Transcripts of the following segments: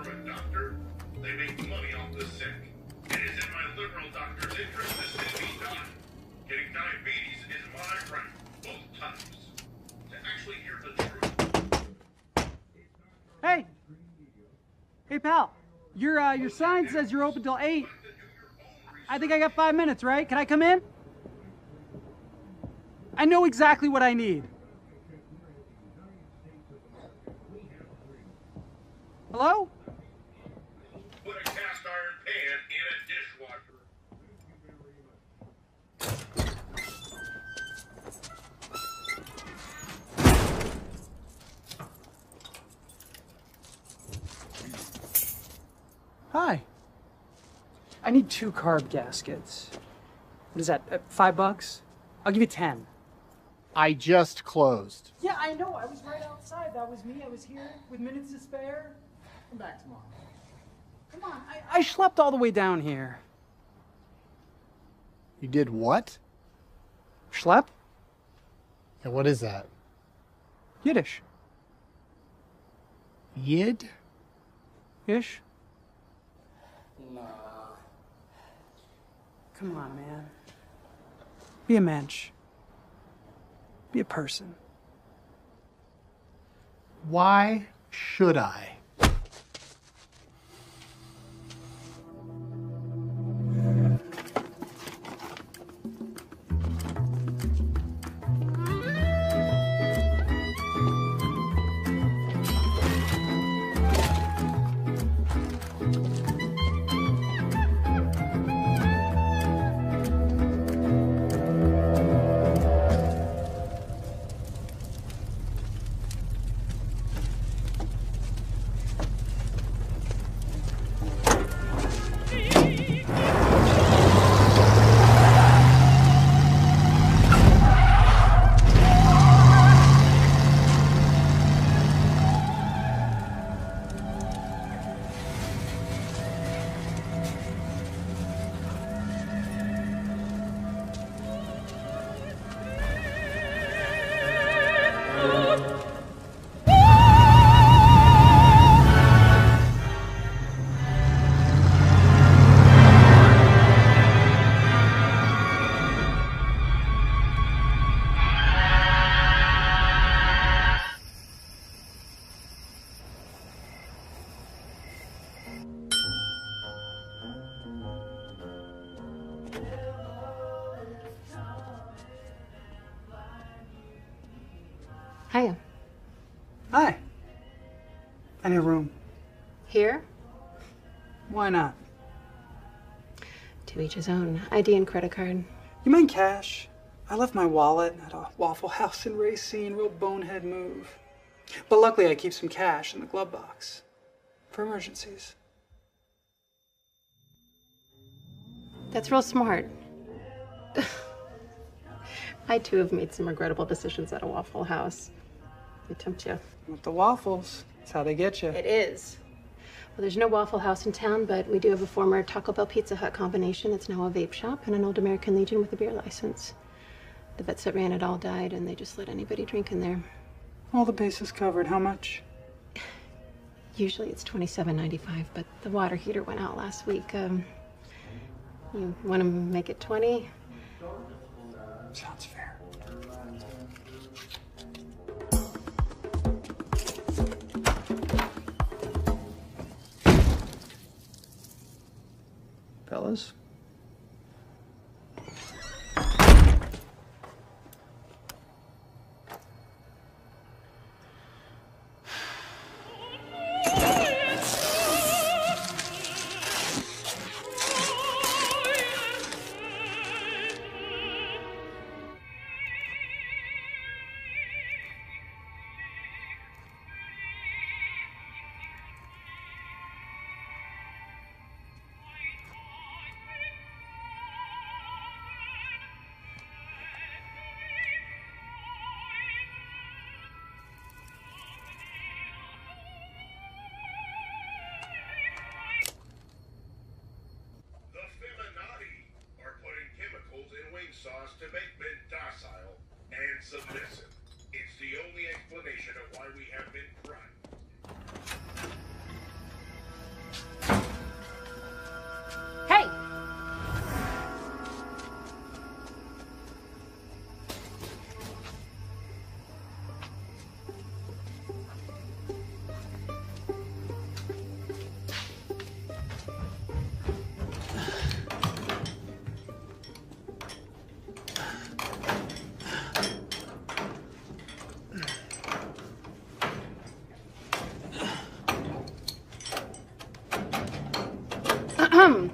from a doctor, they make money off the sick. It is in my liberal doctor's interest this thing be done. Getting diabetes is my right, both times. To actually hear the truth. Hey! Hey, pal. Your sign says you're open till 8. I think I got 5 minutes, right? Can I come in? I know exactly what I need. Hello? Put a cast iron pan in a dishwasher. Hi. I need 2 carb gaskets. What is that, $5? I'll give you 10. I just closed. Yeah, I know. I was right outside. That was me. I was here with minutes to spare. Come back tomorrow. Come on. I schlepped all the way down here. You did what? Schlepp? And what is that? Yiddish. Yid? Ish? Nah. Come on, man. Be a mensch. Be a person. Why should I? Hiya. Hi. I need a room. Here? Why not? To each his own. ID and credit card. You mind cash? I left my wallet at a Waffle House in Racine. Real bonehead move. But luckily I keep some cash in the glove box. For emergencies. That's real smart. I too have made some regrettable decisions at a Waffle House. They tempt you. With the waffles. That's how they get you. It is. Well, there's no Waffle House in town, but we do have a former Taco Bell Pizza Hut combination. It's now a vape shop and an old American Legion with a beer license. The vets that ran it all died, and they just let anybody drink in there. All the bases covered. How much? Usually it's $27.95, but the water heater went out last week. You want to make it 20? Sounds fair. Fellas? I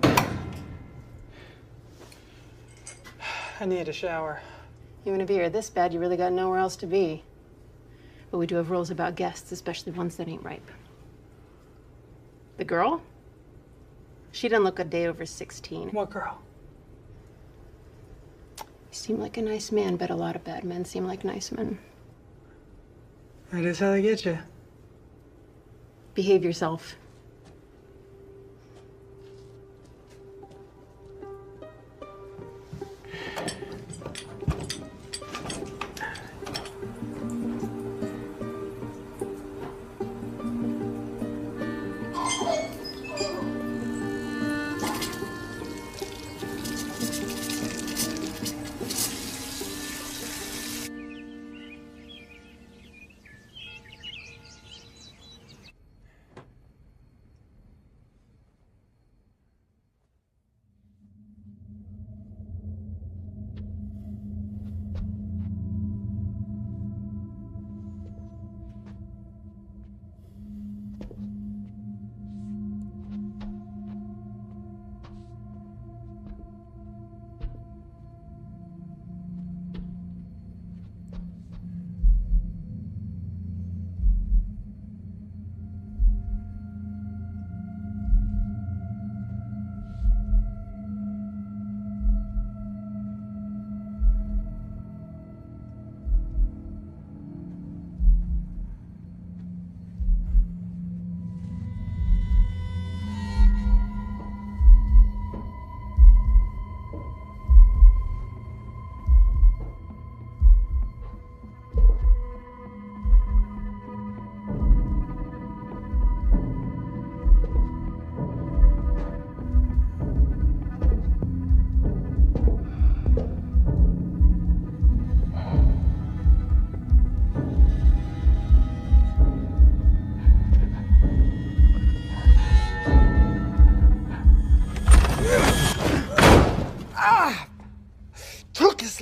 need a shower. Even if you're this bad, you really got nowhere else to be. But we do have rules about guests, especially ones that ain't ripe. The girl? She didn't look a day over 16. What girl? You seem like a nice man, but a lot of bad men seem like nice men. That is how they get you. Behave yourself.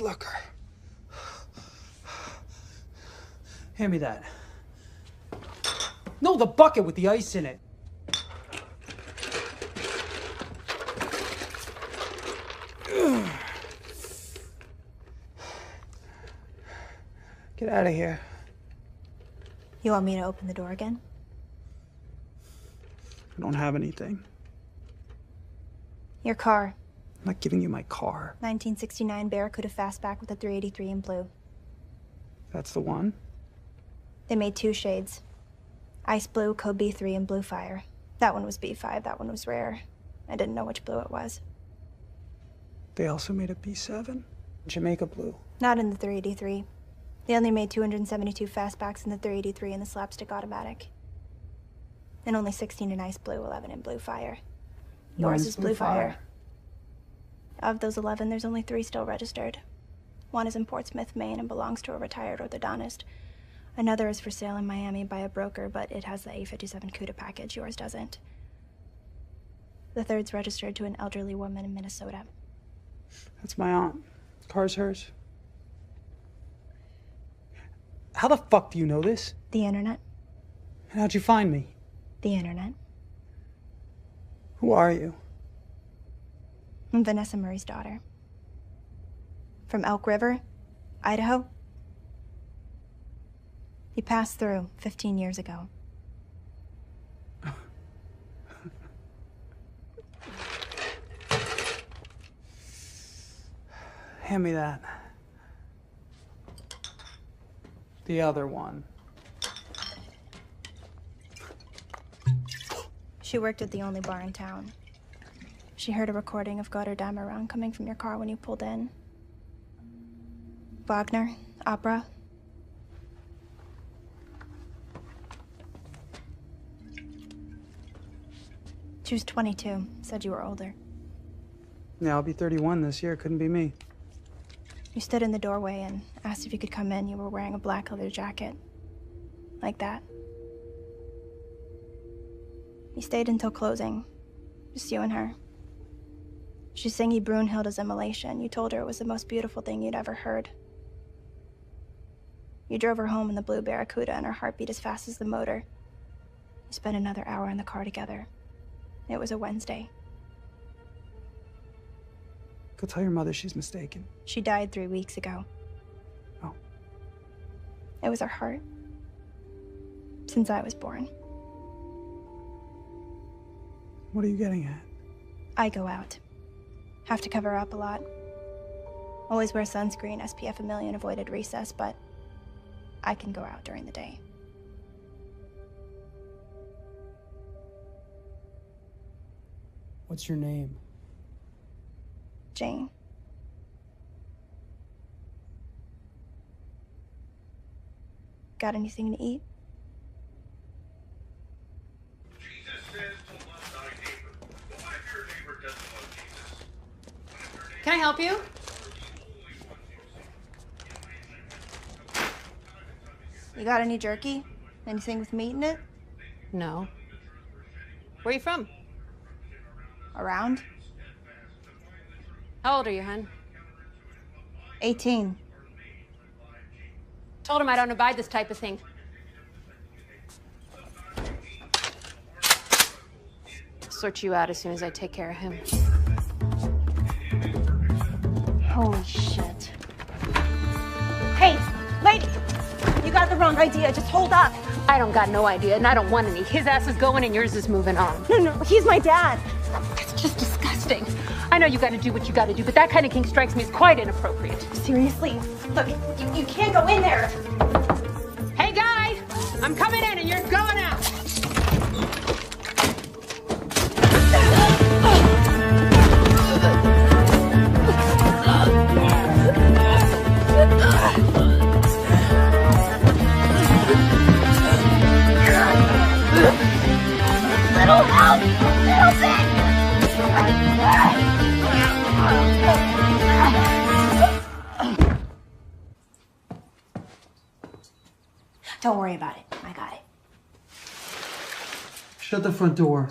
Looker. Hand me that. No, the bucket with the ice in it. Get out of here. You want me to open the door again? I don't have anything. Your car. I'm not giving you my car. 1969 Barracuda Fastback with a 383 in blue. That's the one? They made two shades. Ice blue, code B3, and blue fire. That one was B5, that one was rare. I didn't know which blue it was. They also made a B7? Jamaica blue. Not in the 383. They only made 272 fastbacks in the 383 and the slapstick automatic. And only 16 in ice blue, 11 in blue fire. Yours Mine's is blue fire. Of those 11, there's only 3 still registered. One is in Portsmouth, Maine, and belongs to a retired orthodontist. Another is for sale in Miami by a broker, but it has the A57 CUDA package. Yours doesn't. The third's registered to an elderly woman in Minnesota. That's my aunt. Car's hers. How the fuck do you know this? The internet. And how'd you find me? The internet. Who are you? I'm Vanessa Murray's daughter. From Elk River, Idaho. You passed through 15 years ago. Hand me that. The other one. She worked at the only bar in town. She heard a recording of Gotterdammerung coming from your car when you pulled in. Wagner, opera. She was 22, said you were older. Yeah, I'll be 31 this year. Couldn't be me. You stood in the doorway and asked if you could come in. You were wearing a black leather jacket. Like that. You stayed until closing. Just you and her. She sang you Brunhilde's Immolation. You told her it was the most beautiful thing you'd ever heard. You drove her home in the blue Barracuda and her heart beat as fast as the motor. You spent another hour in the car together. It was a Wednesday. Go tell your mother she's mistaken. She died 3 weeks ago. Oh. It was her heart. Since I was born. What are you getting at? I go out. Have to cover up a lot. Always wear sunscreen, SPF 1,000,000, avoided recess, but I can go out during the day. What's your name? Jane. Got anything to eat? Jesus says to love thy neighbor. But what if your neighbor doesn't love Jesus? What if your neighbor Can I help you? is the only one you see? You got any jerky? Anything with meat in it? No. Where are you from? Around? How old are you, hun? 18. Told him I don't abide this type of thing. I'll sort you out as soon as I take care of him. Holy shit. Hey, lady! You got the wrong idea. Just hold up. I don't got no idea, and I don't want any. His ass is going and yours is moving on. No, he's my dad. That's just disgusting. I know you gotta do what you gotta do, but that kind of king strikes me as quite inappropriate. Seriously? Look, you can't go in there. Hey, guy! I'm coming in and you're going out! Little help! Little bit! Don't worry about it. I got it. Shut the front door.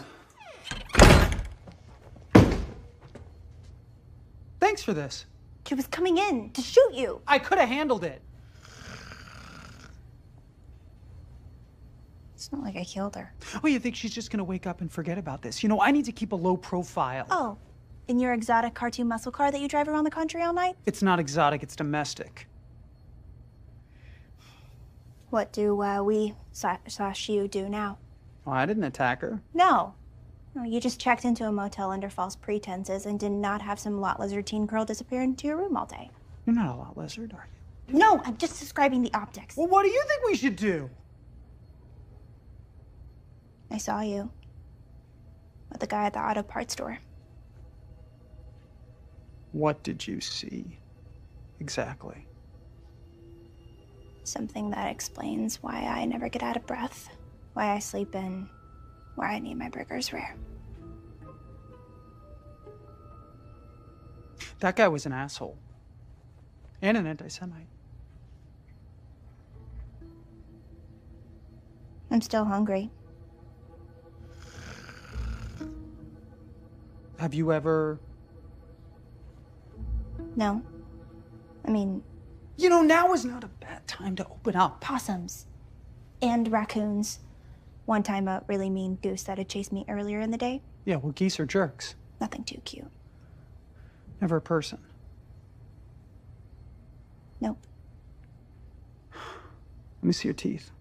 Thanks for this. She was coming in to shoot you. I could have handled it. It's not like I killed her. Oh, you think she's just gonna wake up and forget about this? You know, I need to keep a low profile. Oh, in your exotic cartoon muscle car that you drive around the country all night? It's not exotic, it's domestic. What do we slash you do now? Well, I didn't attack her. No. No, you just checked into a motel under false pretenses and did not have some lot lizard teen girl disappear into your room all day. You're not a lot lizard, are you? No, I'm just describing the optics. Well, what do you think we should do? I saw you with the guy at the auto parts store. What did you see? Exactly. Something that explains why I never get out of breath, why I sleep in, why I need my burgers rare. That guy was an asshole. And an anti-Semite. I'm still hungry. Have you ever... No. I mean, You know, now is not a bad time to open up. possums. And raccoons. One time a really mean goose that had chased me earlier in the day. Yeah, well, geese are jerks. Nothing too cute. Never a person. Nope. Let me see your teeth.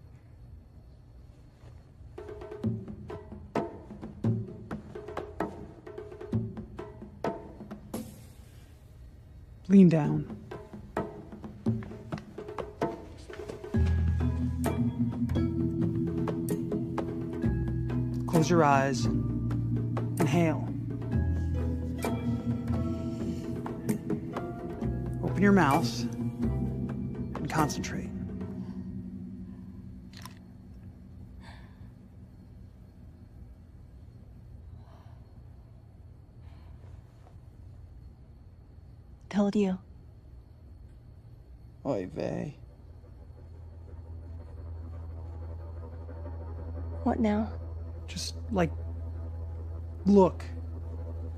Lean down. Close your eyes. Inhale. Open your mouth and concentrate. Told you. Oy vey. What now? Just, like, look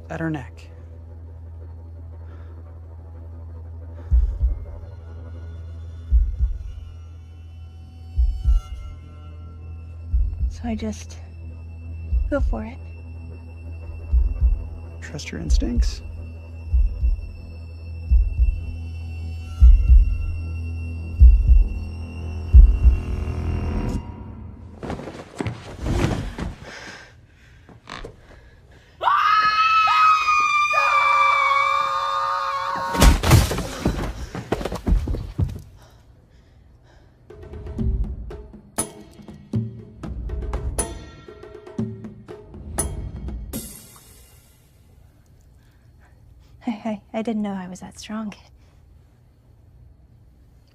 at her neck. So I just go for it. Trust your instincts. I didn't know I was that strong.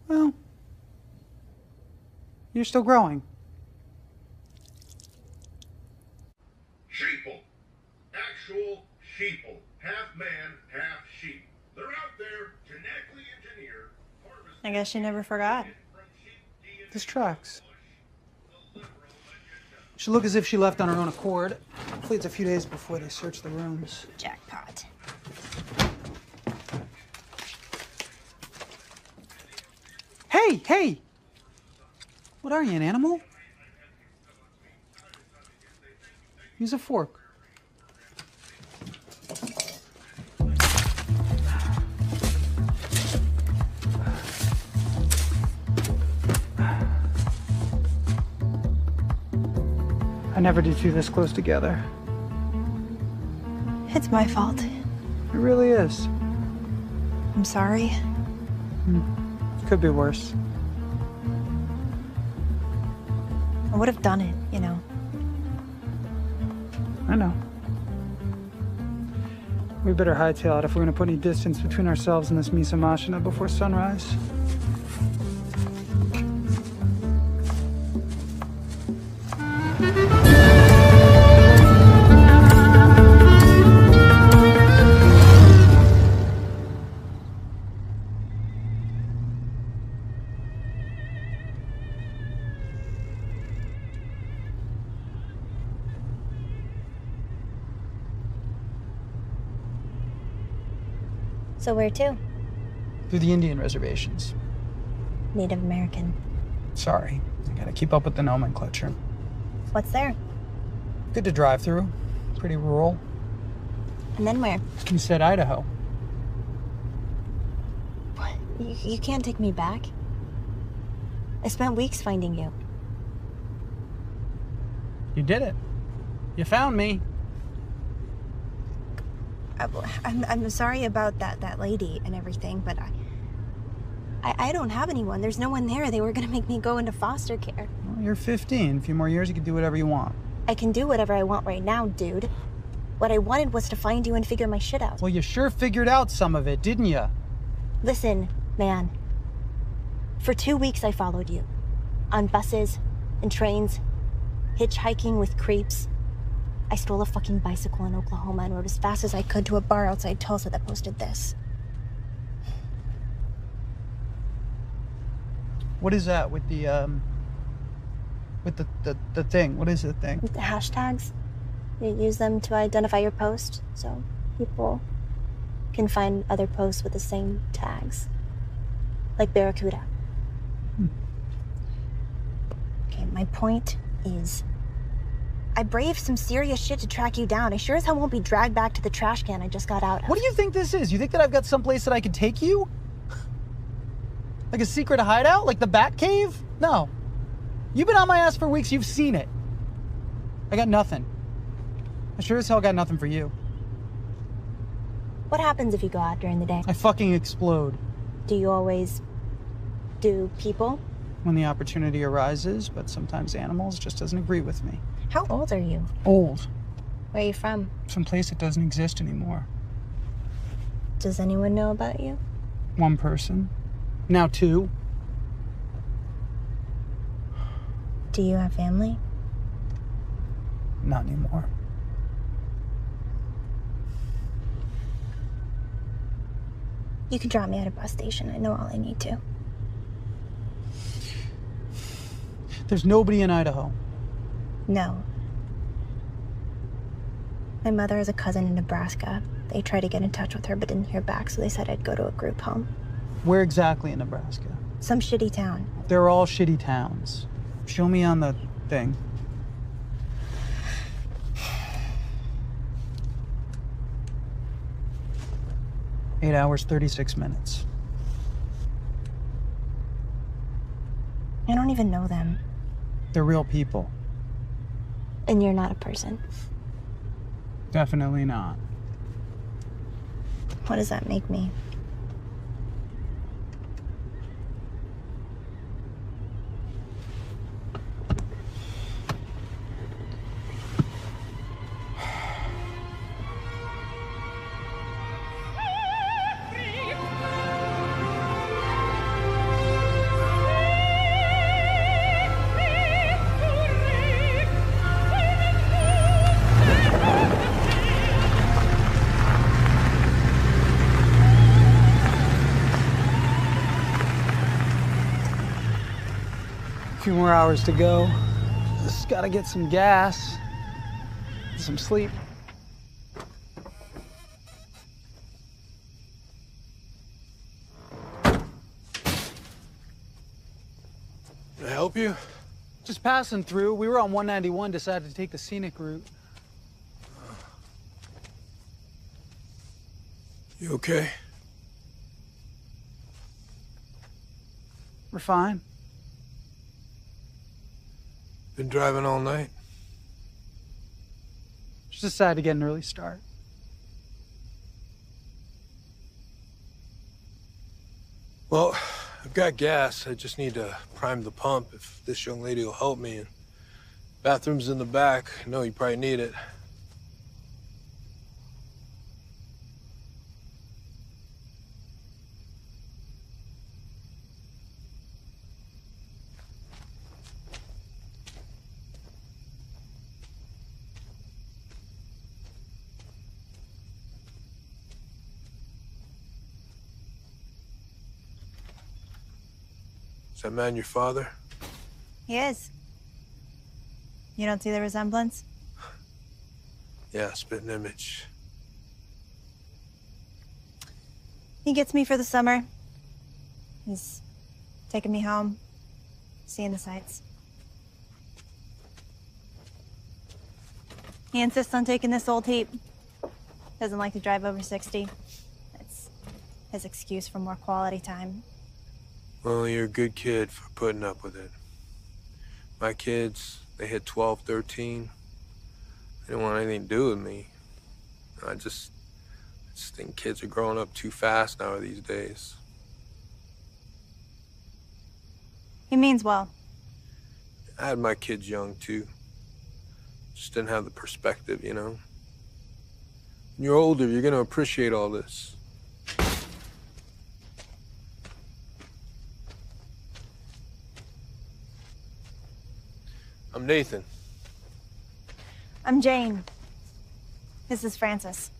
Well, you're still growing. Sheeple. Actual sheeple. Half man, half sheep. They're out there, genetically engineered, harvesting I guess she never forgot. from sheep DNA. This tracks. Should look as if she left on her own accord. Hopefully it's a few days before they search the rooms. Jackpot. Hey, hey! What are you, an animal? Use a fork. I never do two this close together. It's my fault. It really is. I'm sorry. Could be worse. I would have done it, you know. I know. We better hightail it if we're gonna put any distance between ourselves and this Misa Machina before sunrise. So where to? Through the Indian reservations. Native American. Sorry, I gotta keep up with the nomenclature. What's there? Good to drive through. Pretty rural. And then where? You said Idaho. What? You can't take me back. I spent weeks finding you. You did it. You found me. I'm sorry about that lady and everything, but I don't have anyone. There's no one there. They were gonna make me go into foster care. Well, you're 15. A few more years, you can do whatever you want. I can do whatever I want right now, dude. What I wanted was to find you and figure my shit out. Well, you sure figured out some of it, didn't you? Listen, man. For 2 weeks I followed you. On buses and trains, hitchhiking with creeps. I stole a fucking bicycle in Oklahoma and rode as fast as I could to a bar outside Tulsa that posted this. What is that with the thing? What is the thing? The hashtags, you use them to identify your post, so people can find other posts with the same tags. Like Barracuda. Okay, my point is, I braved some serious shit to track you down. I sure as hell won't be dragged back to the trash can I just got out of. What do you think this is? You think that I've got someplace that I can take you? Like a secret hideout? Like the Bat Cave? No. You've been on my ass for weeks. You've seen it. I got nothing. I sure as hell got nothing for you. What happens if you go out during the day? I fucking explode. Do you always do people? When the opportunity arises, but sometimes animals just doesn't agree with me. How old are you? Old. Where are you from? Some place that doesn't exist anymore. Does anyone know about you? One person. Now two. Do you have family? Not anymore. You can drop me at a bus station. I know all I need to. There's nobody in Idaho. No. My mother has a cousin in Nebraska. They tried to get in touch with her but didn't hear back, so they said I'd go to a group home. Where exactly in Nebraska? Some shitty town. They're all shitty towns. Show me on the thing. Eight hours, 36 minutes. I don't even know them. They're real people. And you're not a person. Definitely not. What does that make me? more hours to go. Just gotta get some gas, some sleep. Can I help you? Just passing through. We were on 191, decided to take the scenic route. You okay? We're fine. Been driving all night? Just decided to get an early start. Well, I've got gas. I just need to prime the pump if this young lady will help me. And bathroom's in the back. I know you probably need it. Is that man your father? He is. You don't see the resemblance? Yeah, spitting image. He gets me for the summer. He's taking me home, seeing the sights. He insists on taking this old heap. Doesn't like to drive over 60. It's his excuse for more quality time. Well, you're a good kid for putting up with it. My kids, they hit 12, 13. They didn't want anything to do with me. I just think kids are growing up too fast now these days. He means well. I had my kids young, too. Just didn't have the perspective, you know? When you're older, you're gonna appreciate all this. I'm Nathan. I'm Jane. This is Francis.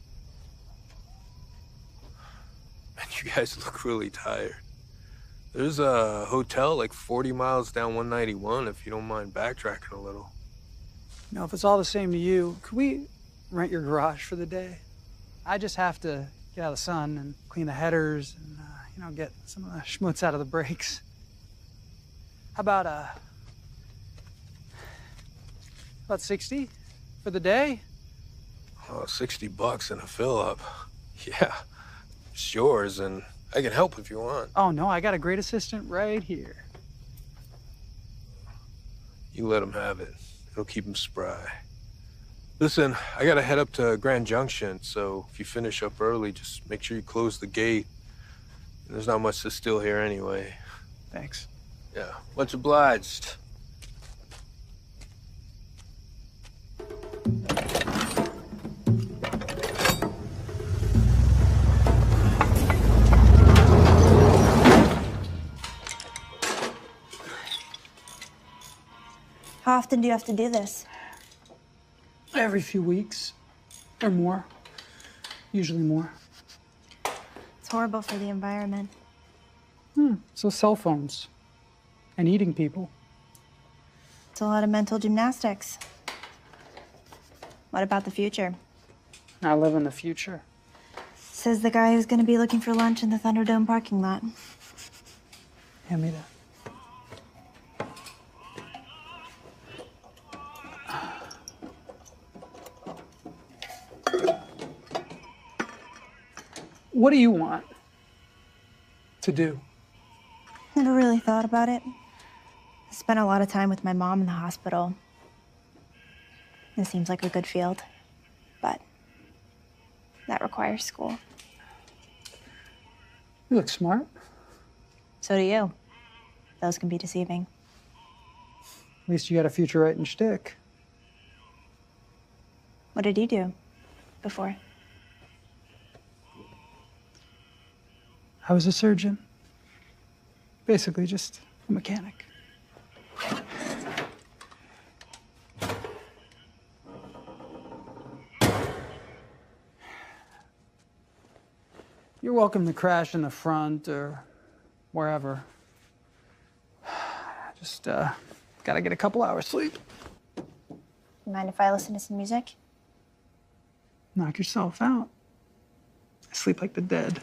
Man, you guys look really tired. There's a hotel like 40 miles down 191 if you don't mind backtracking a little. You know, if it's all the same to you, could we rent your garage for the day? I just have to get out of the sun and clean the headers and, you know, get some of the schmutz out of the brakes. How about 60 for the day? Oh, $60 and a fill-up. Yeah, it's yours, and I can help if you want. Oh, no, I got a great assistant right here. You let him have it. It'll keep him spry. Listen, I gotta head up to Grand Junction, so if you finish up early, just make sure you close the gate. There's not much to steal here anyway. Thanks. Yeah, much obliged. How often do you have to do this? Every few weeks or more. Usually more. It's horrible for the environment. So cell phones and eating people. It's a lot of mental gymnastics. What about the future? I live in the future. Says the guy who's gonna be looking for lunch in the Thunderdome parking lot. Hand me that. What do you want to do? Never really thought about it. I spent a lot of time with my mom in the hospital. It seems like a good field, but that requires school. You look smart. So do you. Those can be deceiving. At least you got a future writing shtick. What did you do before? I was a surgeon. Basically just a mechanic. You're welcome to crash in the front or wherever. Just Gotta get a couple hours sleep. Mind if I listen to some music? Knock yourself out. I sleep like the dead.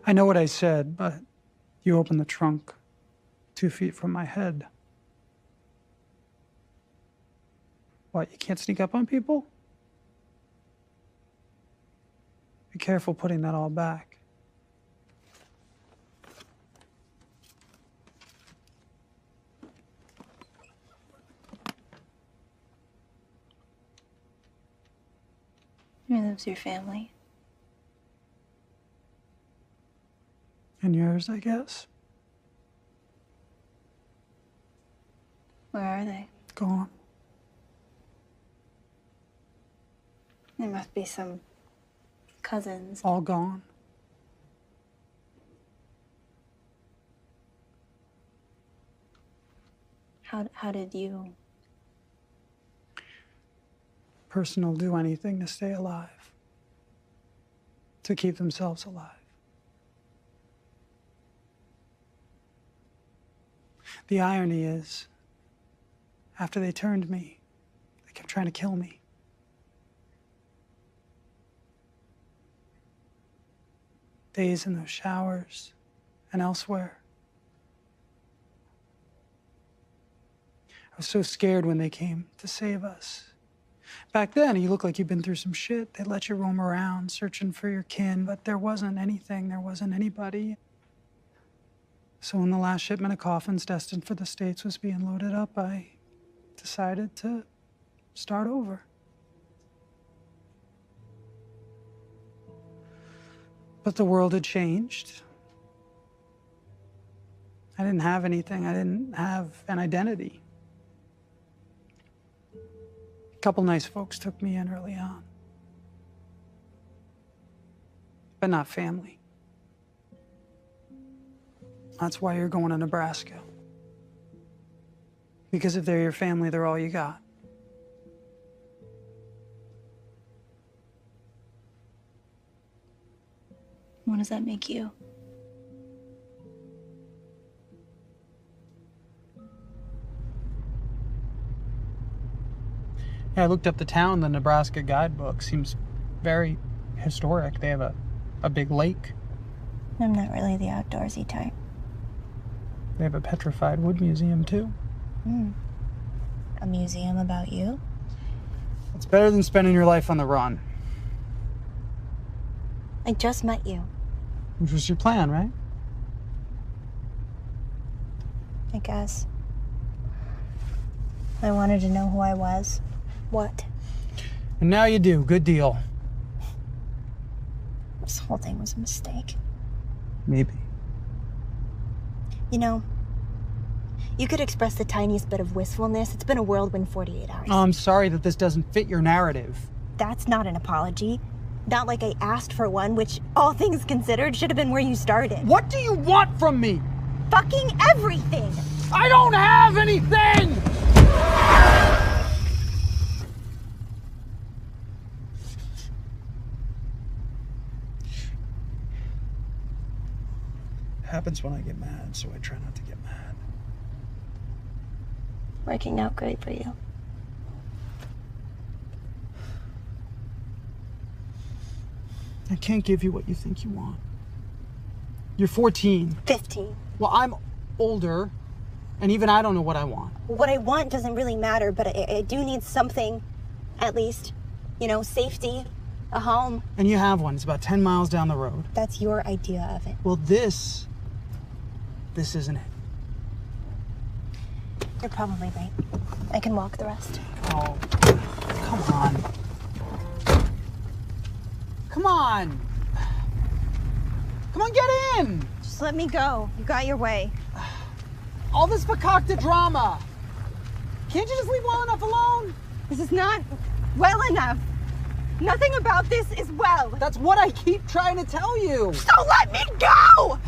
I know what I said, but you opened the trunk 2 feet from my head. What, you can't sneak up on people? Be careful putting that all back. Where lives your family? And yours, I guess. Where are they? Gone. There must be some cousins. All gone. How did you? Person will do anything to stay alive. To keep themselves alive. The irony is, after they turned me, they kept trying to kill me. Days in those showers and elsewhere. I was so scared when they came to save us. Back then, you looked like you'd been through some shit. They'd let you roam around searching for your kin, but there wasn't anything, there wasn't anybody. So when the last shipment of coffins destined for the States was being loaded up, I decided to start over. But the world had changed. I didn't have anything. I didn't have an identity. A couple nice folks took me in early on. But not family. That's why you're going to Nebraska. Because if they're your family, they're all you got. What does that make you? Yeah, I looked up the town, the Nebraska guidebook. Seems very historic. They have a big lake. I'm not really the outdoorsy type. They have a petrified wood museum, too. A museum about you? It's better than spending your life on the run. I just met you. Which was your plan, right? I guess. I wanted to know who I was. What? And now you do. Good deal. This whole thing was a mistake. Maybe. You know, you could express the tiniest bit of wistfulness. It's been a whirlwind 48 hours. Oh, I'm sorry that this doesn't fit your narrative. That's not an apology. Not like I asked for one, which, all things considered, should have been where you started. What do you want from me? Fucking everything! I don't have anything! It happens when I get mad, so I try not to get mad. Working out great for you. I can't give you what you think you want. You're 14. 15. Well, I'm older, and even I don't know what I want. What I want doesn't really matter, but I do need something, at least. You know, safety, a home. And you have one. It's about 10 miles down the road. That's your idea of it. Well, this isn't it. You're probably right. I can walk the rest. Oh, come on. Come on. Come on, get in. Just let me go. You got your way. All this fakakta drama. Can't you just leave well enough alone? This is not well enough. Nothing about this is well. That's what I keep trying to tell you. So let me go!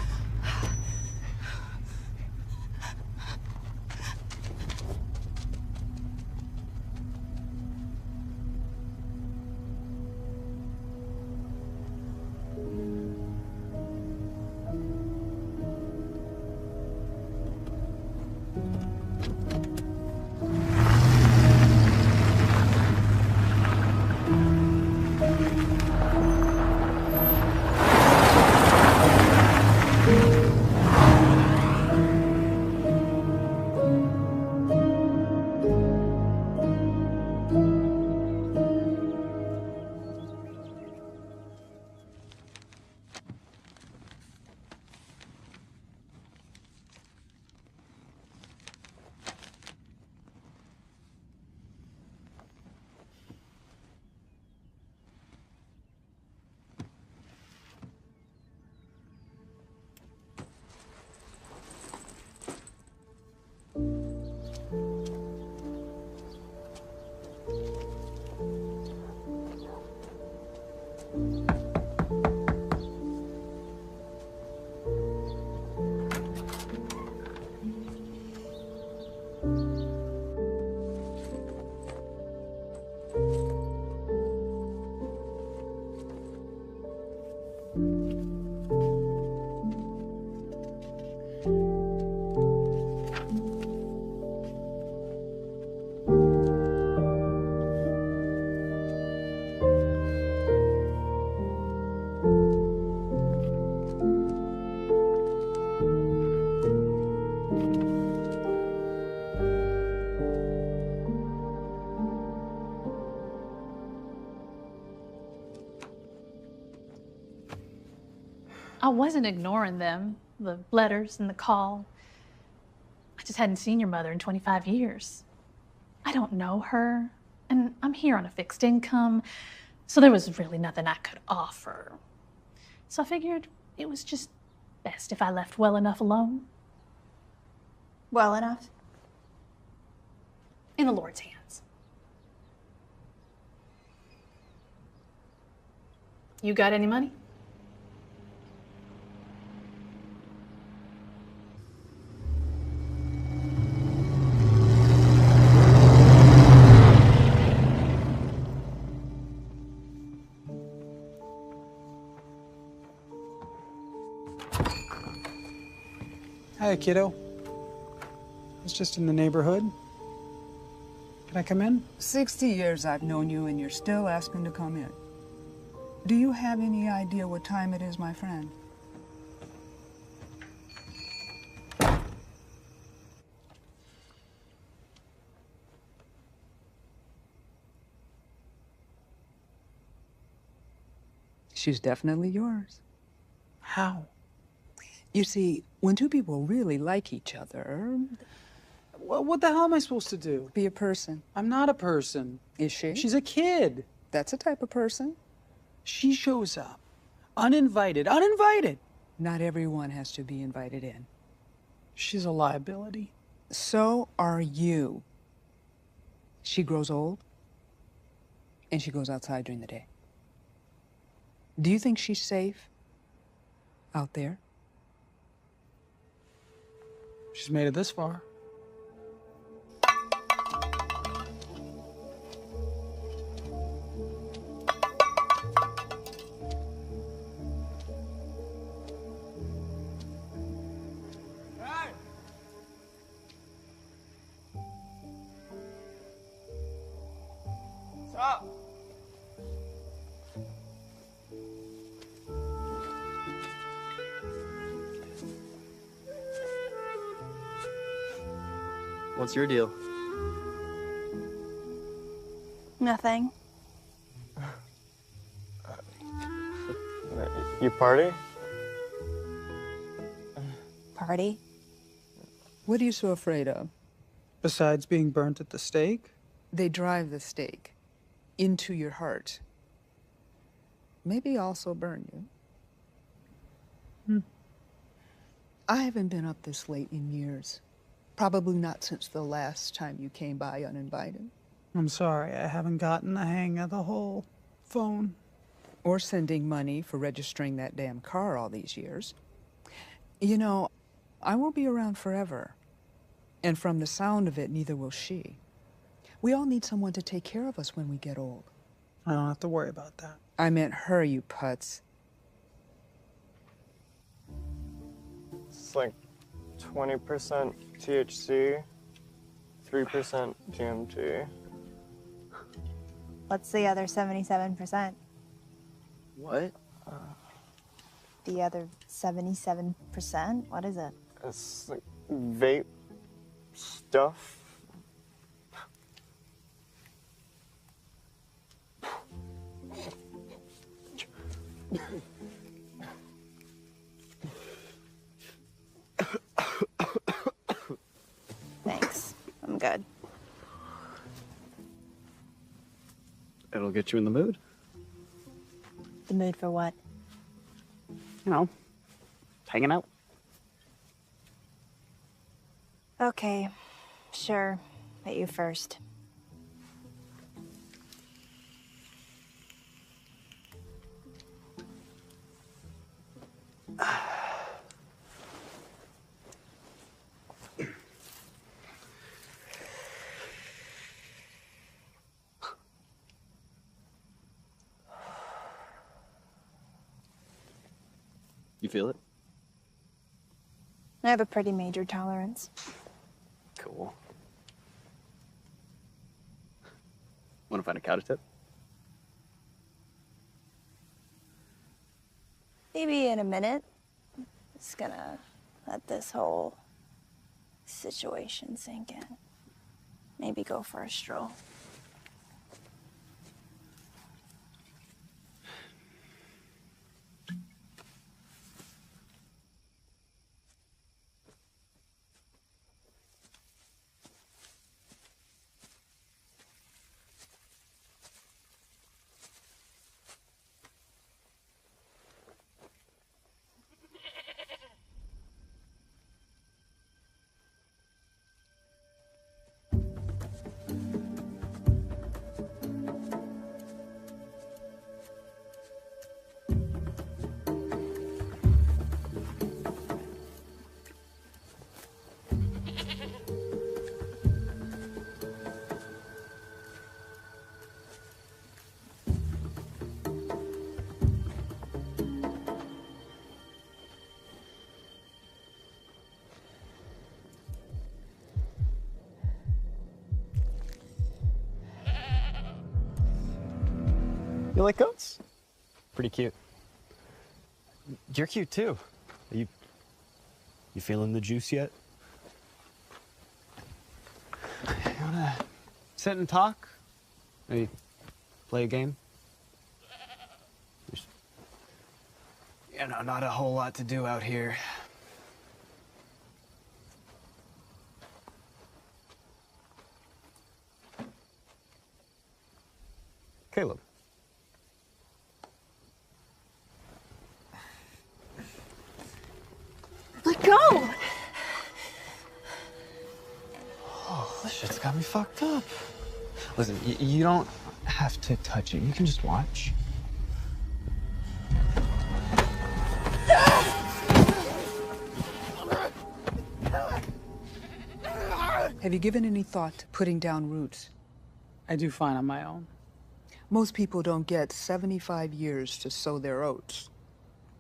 I wasn't ignoring them, the letters and the call. I just hadn't seen your mother in 25 years. I don't know her, and I'm here on a fixed income, so there was really nothing I could offer. So I figured it was just best if I left well enough alone. Well enough? In the Lord's hands. You got any money? Hi, kiddo. I was just in the neighborhood. Can I come in? 60 years I've known you, and you're still asking to come in. Do you have any idea what time it is, my friend? She's definitely yours. How? You see, when two people really like each other, What the hell am I supposed to do? be a person. I'm not a person. Is she? She's a kid. That's a type of person. She shows up. Uninvited. Uninvited! Not everyone has to be invited in. She's a liability. So are you. She grows old, and she goes outside during the day. Do you think she's safe out there? She's made it this far. Stop! What's your deal? Nothing. You party? Party? What are you so afraid of? Besides being burnt at the stake? They drive the stake into your heart. Maybe also burn you. I haven't been up this late in years. Probably not since the last time you came by uninvited. I'm sorry, I haven't gotten the hang of the whole phone. Or sending money for registering that damn car all these years. You know, I won't be around forever. And from the sound of it, neither will she. We all need someone to take care of us when we get old. I don't have to worry about that. I meant her, you putz. It's like 20% THC, 3% DMT. What's the other 77%? What? The other 77%? What is it? It's like vape stuff. Thanks. I'm good. It'll get you in the mood. The mood for what? You know, hanging out. Okay, sure. But you first. You feel it? I have a pretty major tolerance. Cool. Want to find a cow to tip? Maybe in a minute. Just gonna let this whole situation sink in. Maybe go for a stroll. You like goats? Pretty cute. You're cute too. You feeling the juice yet? You wanna sit and talk? Maybe play a game? There's, not a whole lot to do out here. Caleb. Let go! Oh, this shit's got me fucked up. Listen, you don't have to touch it. You can just watch. Have you given any thought to putting down roots? I do fine on my own. Most people don't get 75 years to sow their oats.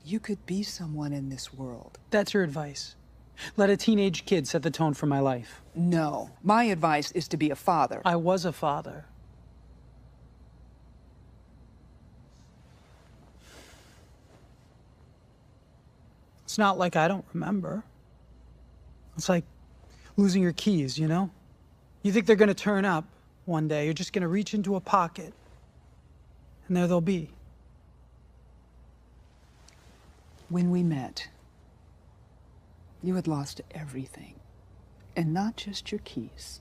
You could be someone in this world. That's your advice. Let a teenage kid set the tone for my life. No. My advice is to be a father. I was a father. It's not like I don't remember. It's like losing your keys, you know? You think they're gonna turn up one day. You're just gonna reach into a pocket, and there they'll be. When we met, you had lost everything, and not just your keys,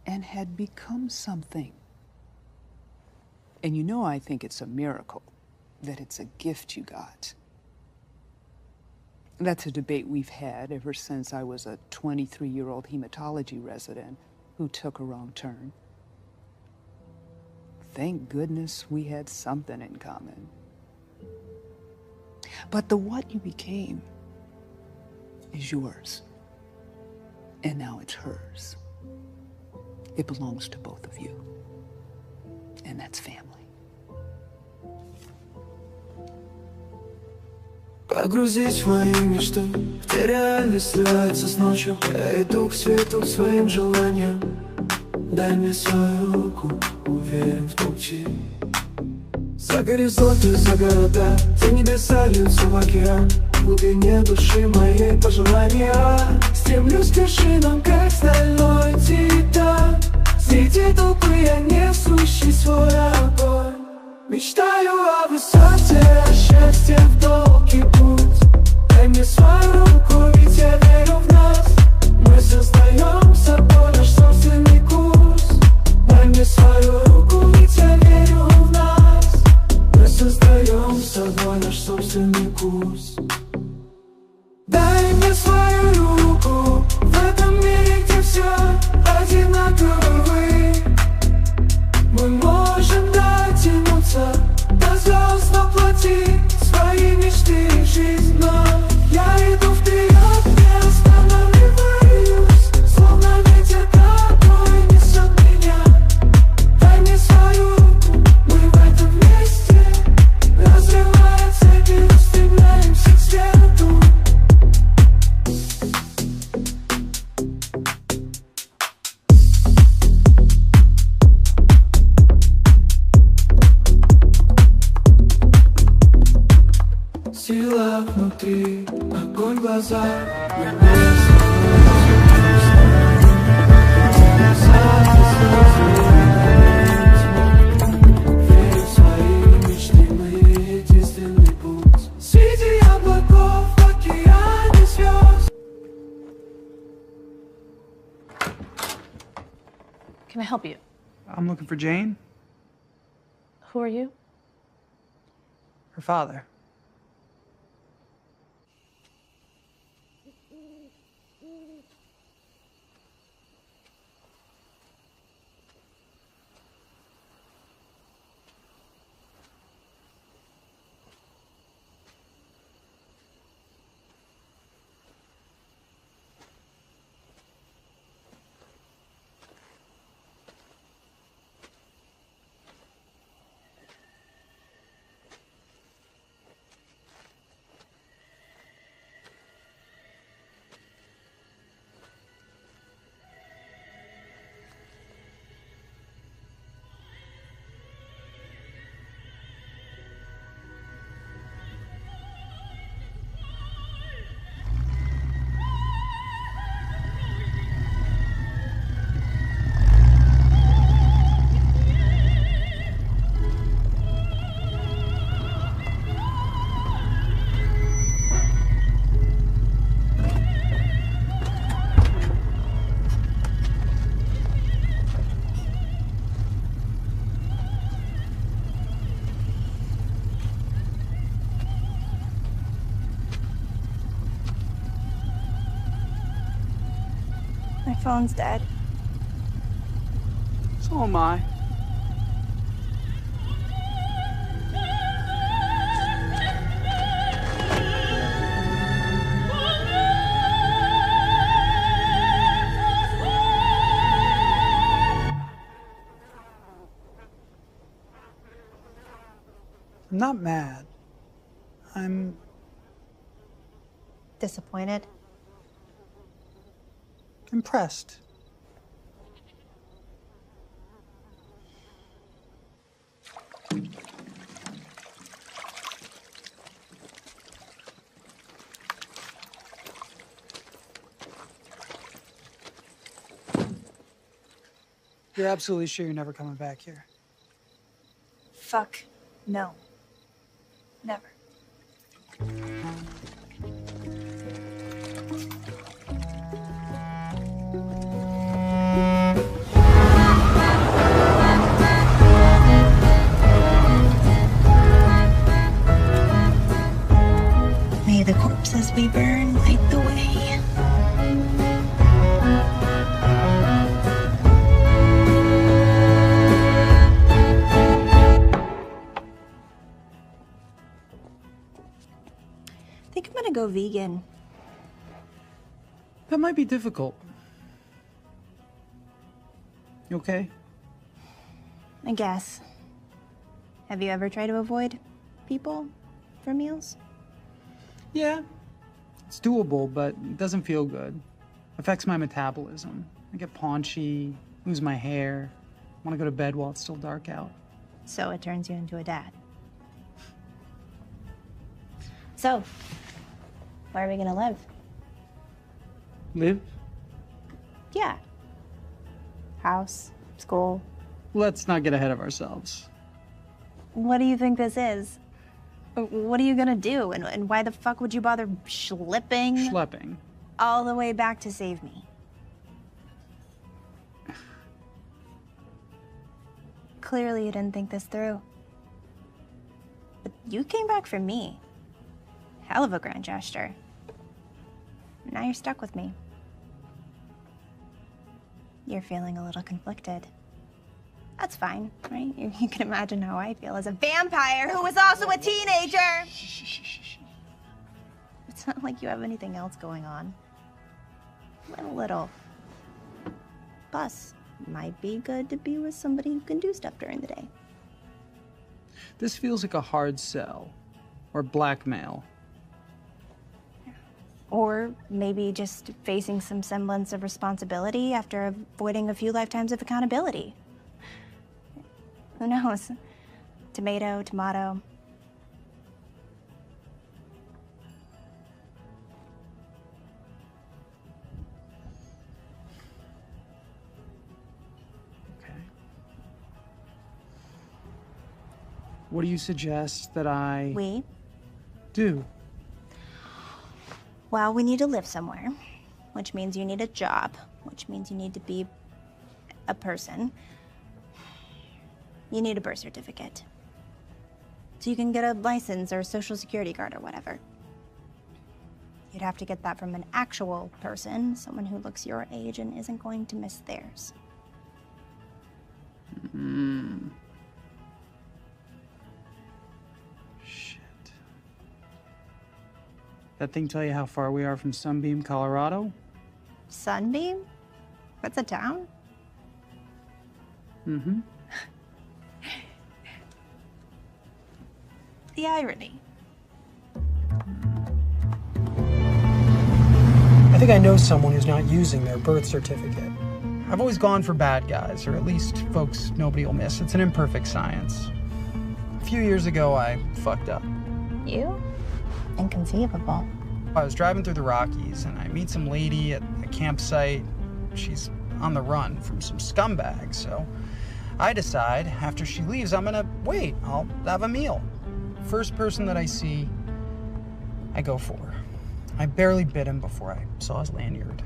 and had become something. And you know I think it's a miracle, that it's a gift you got. That's a debate we've had ever since I was a 23-year-old hematology resident who took a wrong turn. Thank goodness we had something in common. But the what you became is yours. And now it's hers. It belongs to both of you. And that's family. Погрузить в мои мечты, где реальность сливается с ночью. Я иду к свету, к своим желаниям. Дай мне свою руку, уверен в пути. За горизонты, за города, те небеса льются в океан. В глубине души моей пожелания стремлюсь к вершинам, как стальной титан. Среди толпы я несущий свой огонь. Мечтаю о высоте, о счастье в долгий путь. Дай мне свою руку, ведь я верю в нас. Мы создаем с собой наш собственный курс. Дай мне свою руку, ведь я верю в нас. Мы создаем с собой наш собственный курс. Дай мне свою руку в этом мире, где все одинаковы. Мы можем дотянуться до звезд, воплотить свои мечты и жизнь. Но я иду вперед, не останавливаюсь, словно ветер, который несет меня. Дай мне свою руку, мы в этом вместе, разрывая цепи, устремляемся к свету. Сила внутри, огонь в глазах. Верю в свои мечты, мы единственный путь. Среди облаков, в океане звезд. Can I help you? I'm looking for Jane, Who are you? her father. My phone's dead. So am I. I'm not mad. I'm Disappointed? impressed. You're absolutely sure you're never coming back here? Fuck. No. Never. May the corpses we burn light the way. I think I'm gonna go vegan. That might be difficult. You okay? I guess. Have you ever tried to avoid people for meals? Yeah. It's doable, but it doesn't feel good. Affects my metabolism. I get paunchy, lose my hair, want to go to bed while it's still dark out. So it turns you into a dad. So, where are we gonna live? Live? Yeah. House, school. Let's not get ahead of ourselves. What do you think this is? What are you gonna do? And why the fuck would you bother schlepping all the way back to save me? Clearly you didn't think this through. But you came back for me. Hell of a grand gesture. Now you're stuck with me. You're feeling a little conflicted. That's fine, right? You can imagine how I feel as a vampire who was also a teenager. It's not like you have anything else going on. A little. Plus, might be good to be with somebody who can do stuff during the day. This feels like a hard sell. Or blackmail. Or maybe just facing some semblance of responsibility after avoiding a few lifetimes of accountability. Who knows? Tomato, tomato. Okay. What do you suggest that I do? Well, we need to live somewhere, which means you need a job, which means you need to be a person. You need a birth certificate. So you can get a license or a social security card or whatever. You'd have to get that from an actual person, someone who looks your age and isn't going to miss theirs. Shit. That thing tell you how far we are from Sunbeam, Colorado? Sunbeam? That's a town? Mm-hmm. The irony. I think I know someone who's not using their birth certificate. I've always gone for bad guys, or at least folks nobody will miss. It's an imperfect science. A few years ago, I fucked up. You? Inconceivable. I was driving through the Rockies, and I meet some lady at a campsite. She's on the run from some scumbags, so I decide after she leaves, I'm gonna wait. I'll have a meal. First person that I see, I go for. I barely bit him before I saw his lanyard.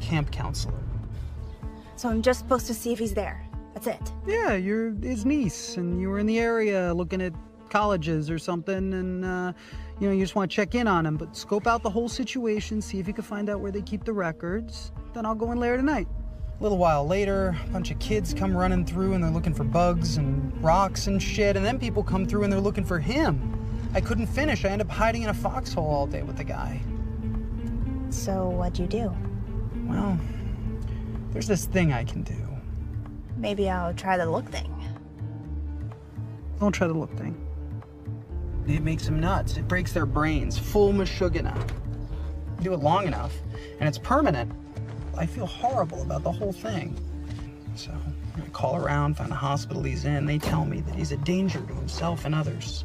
Camp counselor. So I'm just supposed to see if he's there. That's it. Yeah, you're his niece, and you were in the area looking at colleges or something, and you know, you just want to check in on them. But scope out the whole situation, see if you can find out where they keep the records. Then I'll go in later tonight. A little while later, a bunch of kids come running through and they're looking for bugs and rocks and shit, and then people come through and they're looking for him. I couldn't finish. I ended up hiding in a foxhole all day with the guy. So what'd you do? Well, there's this thing I can do. Maybe I'll try the look thing. Don't try the look thing. It makes them nuts. It breaks their brains. Full mashugana. You do it long enough, and it's permanent. I feel horrible about the whole thing. So I call around, find the hospital he's in. They tell me that he's a danger to himself and others.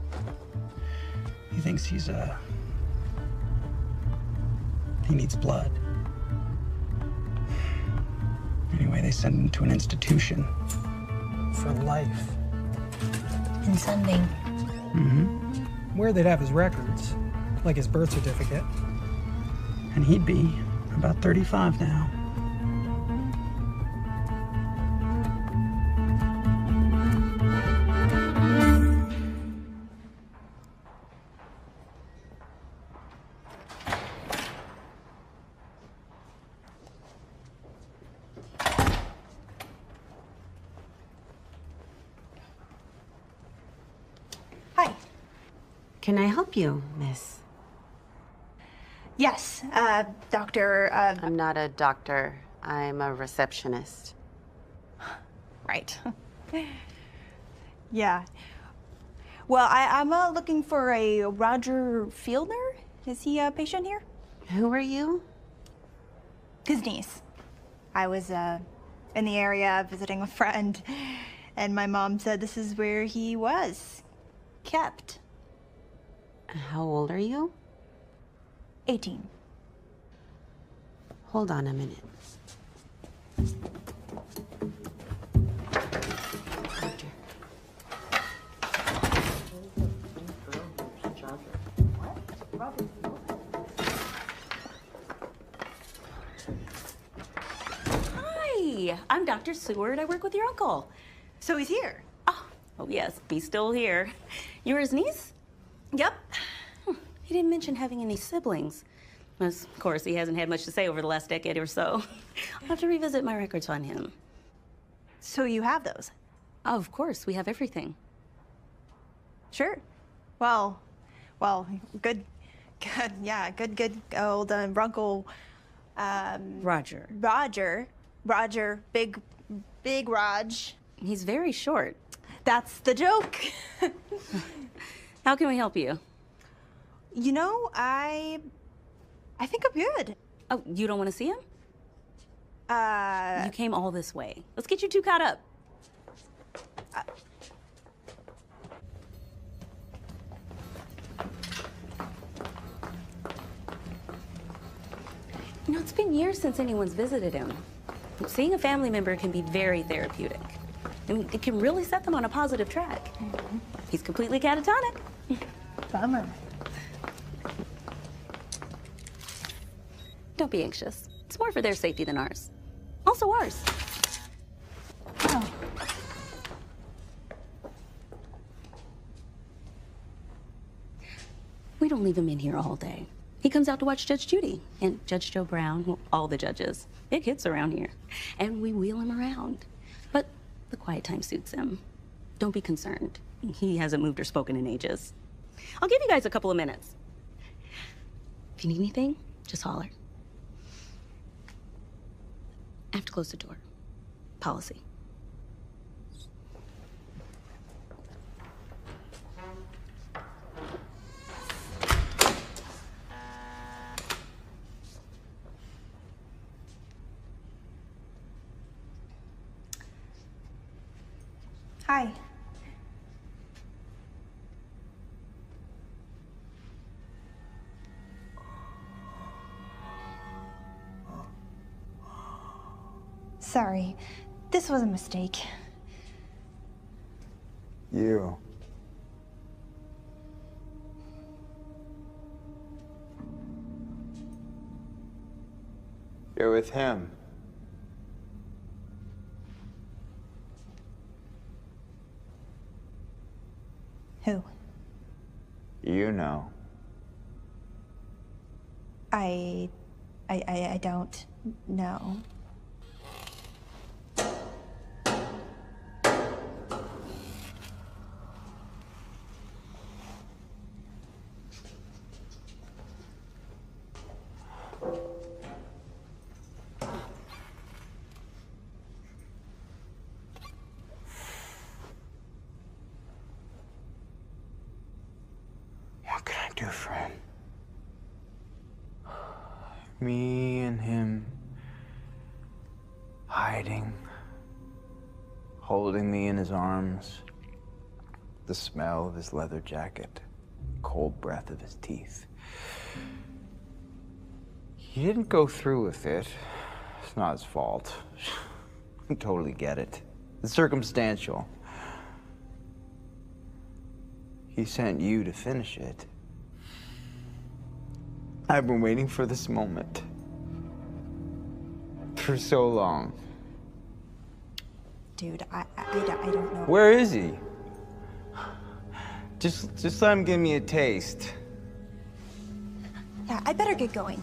He thinks he needs blood. Anyway, they send him to an institution for life. And sending. Mm-hmm. Where they'd have his records, like his birth certificate. And he'd be about 35 now. Can I help you, miss? Yes, doctor, I'm not a doctor. I'm a receptionist. Right. Yeah. Well, I'm looking for a Roger Fieldner. Is he a patient here? Who are you? His niece. I was in the area visiting a friend, and my mom said this is where he was kept. How old are you? 18. Hold on a minute. Hi, I'm Dr. Seward. I work with your uncle. So he's here? Oh yes, he's still here. You're his niece? Yep. He didn't mention having any siblings. Of course, he hasn't had much to say over the last decade or so. I'll have to revisit my records on him. So you have those? Of course, we have everything. Sure. Well, good, yeah, good old Runkle, Roger. Roger, big Raj. He's very short. That's the joke. How can we help you? You know, I think I'm good. Oh, you don't want to see him? You came all this way. Let's get you two caught up. You know, it's been years since anyone's visited him. Seeing a family member can be very therapeutic. I mean, it can really set them on a positive track. He's completely catatonic. Bummer. Don't be anxious. It's more for their safety than ours. Also ours. Oh. We don't leave him in here all day. He comes out to watch Judge Judy and Judge Joe Brown, well, all the judges. Big hits around here. And we wheel him around. But the quiet time suits him. Don't be concerned. He hasn't moved or spoken in ages. I'll give you guys a couple of minutes. If you need anything, just holler. I have to close the door. Policy. Hi. Sorry, this was a mistake. You. You're with him. Who? I don't know. What can I do for him? Me and him hiding, holding me in his arms, the smell of his leather jacket, cold breath of his teeth. He didn't go through with it. It's not his fault. I totally get it. It's circumstantial. He sent you to finish it. I've been waiting for this moment for so long. Dude, I don't know. Where is he? Just let him give me a taste. Yeah, I better get going.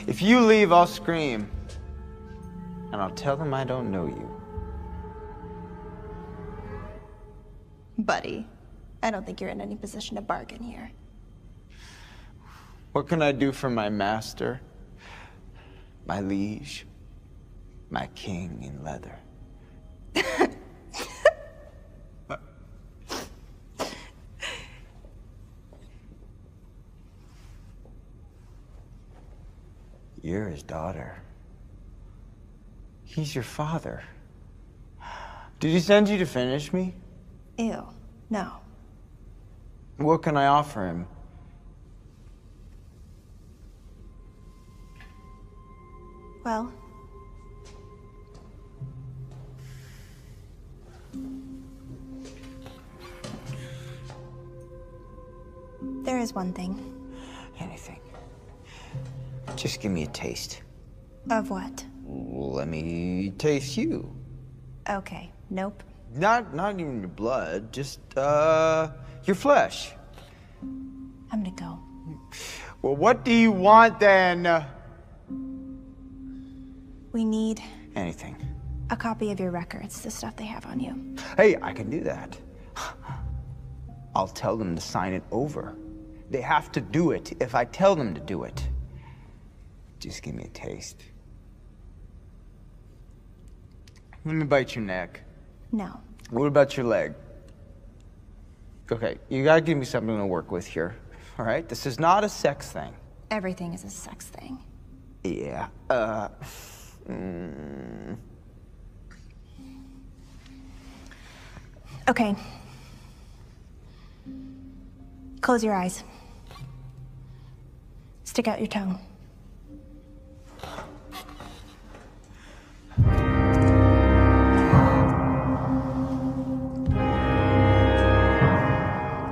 If you leave, I'll scream. And I'll tell them I don't know you. Buddy, I don't think you're in any position to bargain here. What can I do for my master? My liege? My king in leather? You're his daughter. He's your father. Did he send you to finish me? Ew, no. What can I offer him? Well, there is one thing. Anything. Just give me a taste. Of what? Let me taste you. Okay, nope. Not even your blood, just, your flesh. I'm gonna go. Well, what do you want then? We need Anything. a copy of your records, the stuff they have on you. Hey, I can do that. I'll tell them to sign it over. They have to do it if I tell them to do it. Just give me a taste. Let me bite your neck. No. What about your leg? Okay, you gotta give me something to work with here. All right? This is not a sex thing. Everything is a sex thing. Yeah, Okay. Close your eyes. Stick out your tongue.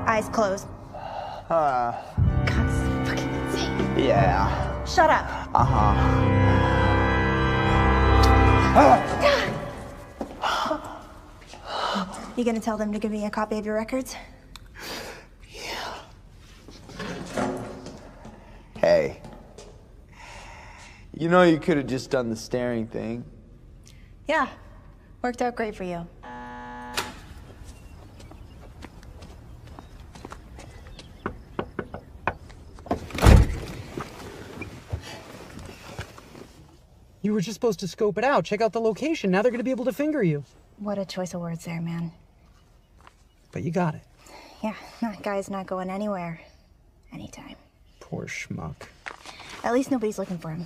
Eyes closed. God, this is fucking insane. yeah. Shut up. You gonna tell them to give me a copy of your records? Hey. You know you could have just done the staring thing. Yeah. Worked out great for you. You were just supposed to scope it out, check out the location. Now they're gonna be able to finger you. What a choice of words there, man. But you got it. Yeah, that guy's not going anywhere. Anytime. Poor schmuck. At least nobody's looking for him.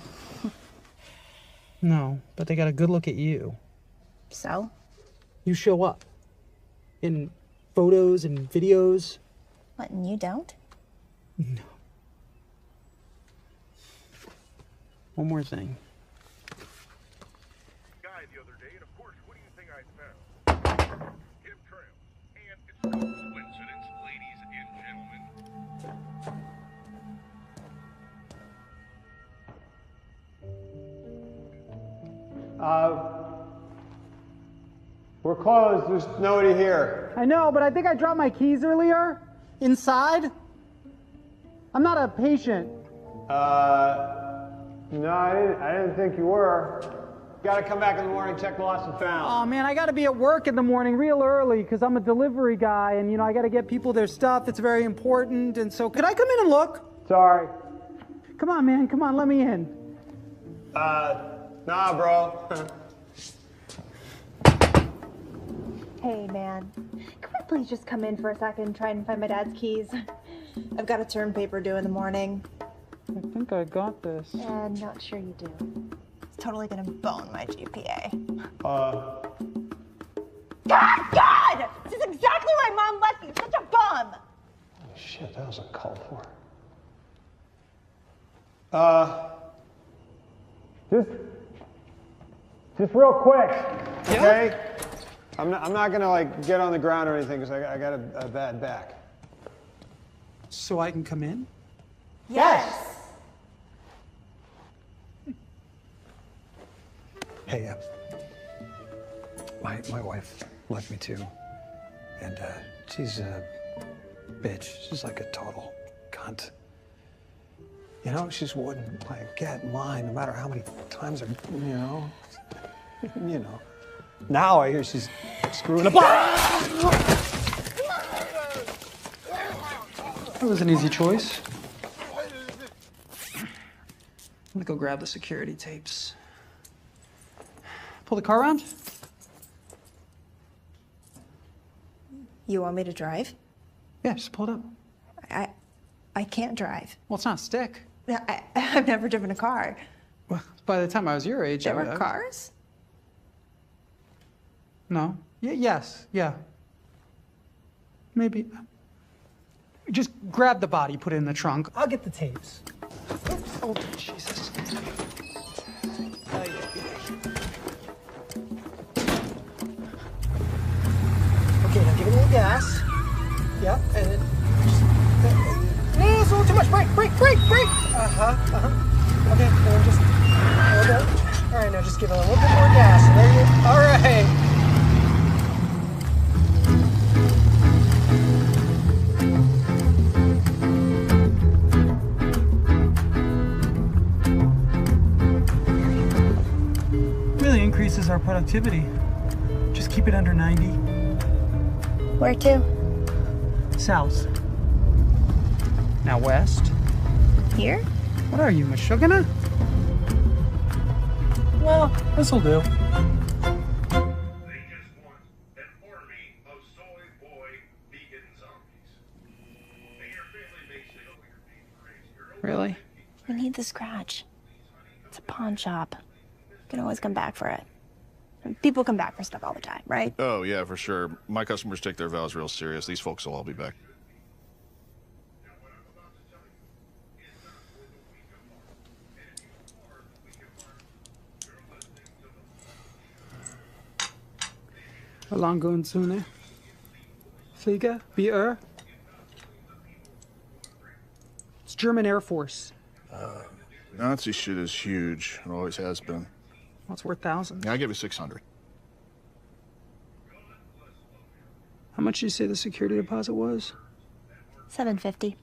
No, but they got a good look at you. So? You show up. In photos and videos. What, and you don't? No. One more thing. Guy the other day, and of course, what do you think I found? Hip trail. And it's no coincidence, ladies and gentlemen. We're closed. There's nobody here. I know, but I think I dropped my keys earlier. Inside. I'm not a patient. No, I didn't think you were. Gotta come back in the morning, check the lost and found. Oh man, I gotta be at work in the morning real early because I'm a delivery guy and you know I gotta get people their stuff. It's very important. And so could I come in and look? Sorry. Come on, man, come on, let me in. Nah, bro. Hey, man. Can we please just come in for a second and try and find my dad's keys? I've got a term paper due in the morning. I think I got this. And not sure you do. It's totally gonna bone my GPA. God! This is exactly why Mom left you. Such a bum! Holy shit, that was uncalled for. Just real quick, okay? I'm not gonna like get on the ground or anything because I got a bad back. So I can come in? Yes! Hey, my wife left me too, and she's a bitch. She's like a total cunt. You know, she just wouldn't like get mine, no matter how many times I, you know. Now I hear she's screwing up. That was an easy choice. I'm gonna go grab the security tapes. Pull the car around? You want me to drive? Yeah, just pull it up. I can't drive. Well, it's not stick. I've never driven a car. Well, by the time I was your age, There were cars? No. Yes. Yeah. Maybe. Just grab the body, put it in the trunk. I'll get the tapes. Oh, Jesus. Okay, now give it a little gas. Yep, and then just... No, it's a little too much. Brake! Okay, now just... Hold up. All right, now just give it a little bit more gas. There you go. All right. Really increases our productivity. Just keep it under 90. Where to? South. Now west. Here? What are you, Meshuggah? Well, this'll do. Really? We need the scratch. It's a pawn shop. You can always come back for it. People come back for stuff all the time, right? Oh, yeah, for sure. My customers take their vows real serious. These folks will all be back. Langun Sune. Fliege, BR. It's German Air Force. Nazi shit is huge. It always has been. Well, it's worth thousands. Yeah, I give you 600. How much did you say the security deposit was? $750.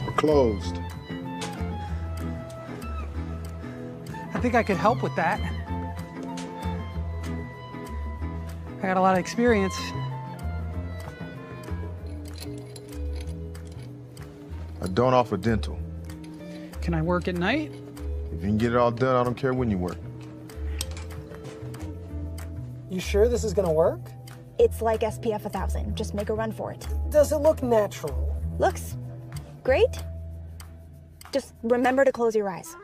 We're closed. I think I could help with that. I got a lot of experience. I don't offer dental. Can I work at night? If you can get it all done, I don't care when you work. You sure this is gonna work? It's like SPF 1000. Just make a run for it. Does it look natural? Looks great. Just remember to close your eyes.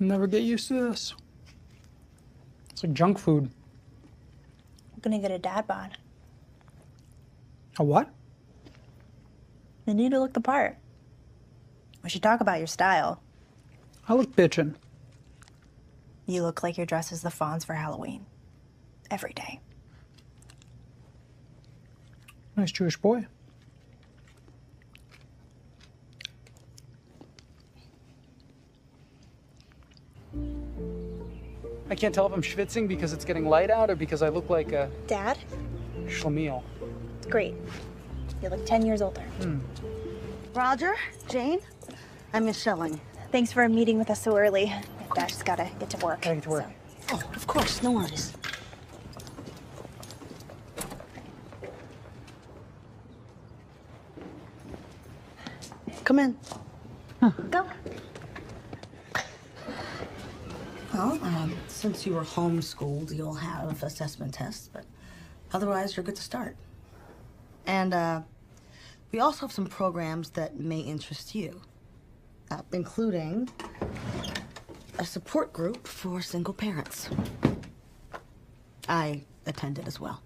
Never get used to this. It's like junk food. I'm gonna get a dad bod. A what? You need to look the part. We should talk about your style. I look bitchin'. You look like your dress is the Fonz for Halloween. Every day. Nice Jewish boy. I can't tell if I'm schwitzing because it's getting light out or because I look like a Dad? schlemiel. It's great. You look 10 years older. Roger, Jane, I'm Miss Shelling. Thanks for meeting with us so early. Dad just gotta get to work. Gotta get to work. Oh, of course, no worries. Come in. Go. Well, since you were homeschooled, you'll have assessment tests, but otherwise you're good to start. And we also have some programs that may interest you, including a support group for single parents. I attended as well.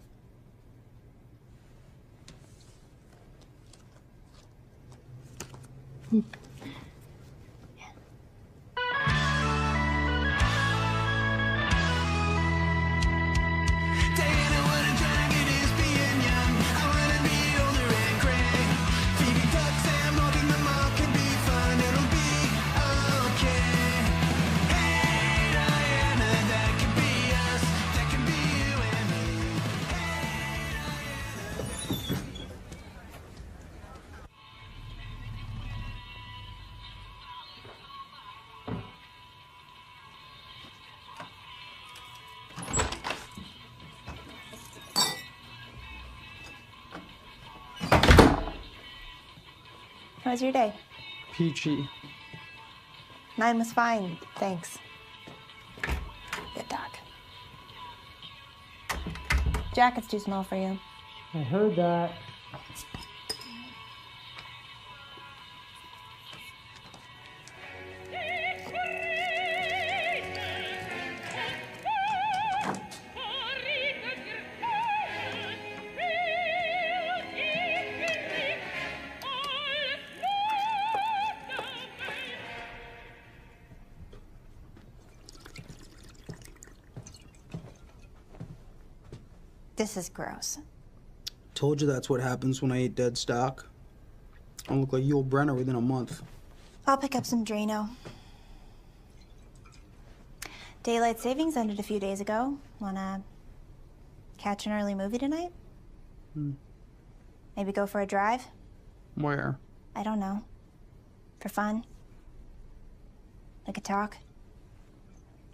How was your day? Peachy. Mine was fine, thanks. Good dog. Jacket's too small for you. I heard that. This is gross. Told you that's what happens when I eat dead stock. I'll look like Yul Brenner within a month. I'll pick up some Drano. Daylight savings ended a few days ago. Wanna catch an early movie tonight? Maybe go for a drive? Where? I don't know. For fun? Like a talk?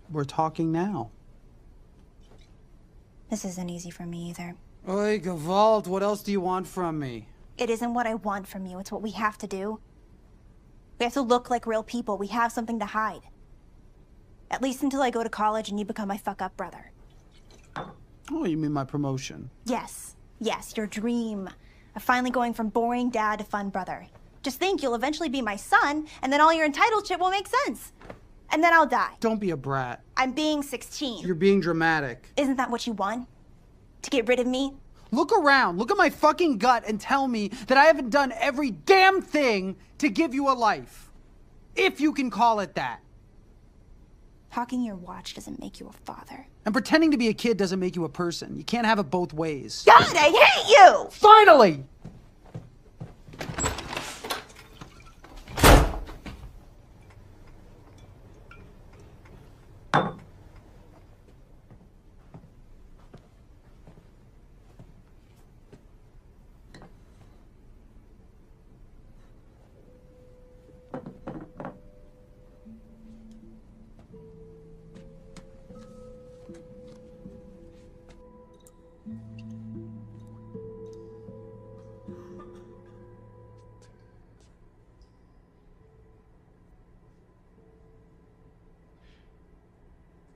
We're talking now. This isn't easy for me either. Oi, Gewalt, what else do you want from me? It isn't what I want from you, it's what we have to do. We have to look like real people. We have something to hide. At least until I go to college and you become my fuck-up brother. Oh, you mean my promotion? Yes, yes, your dream of finally going from boring dad to fun brother. Just think, you'll eventually be my son, and then all your entitled shit will make sense. And then I'll die. Don't be a brat. I'm being 16. You're being dramatic. Isn't that what you want? To get rid of me? Look around, look at my fucking gut and tell me that I haven't done every damn thing to give you a life. If you can call it that. Hawking your watch doesn't make you a father. And pretending to be a kid doesn't make you a person. You can't have it both ways. God, I hate you! Finally!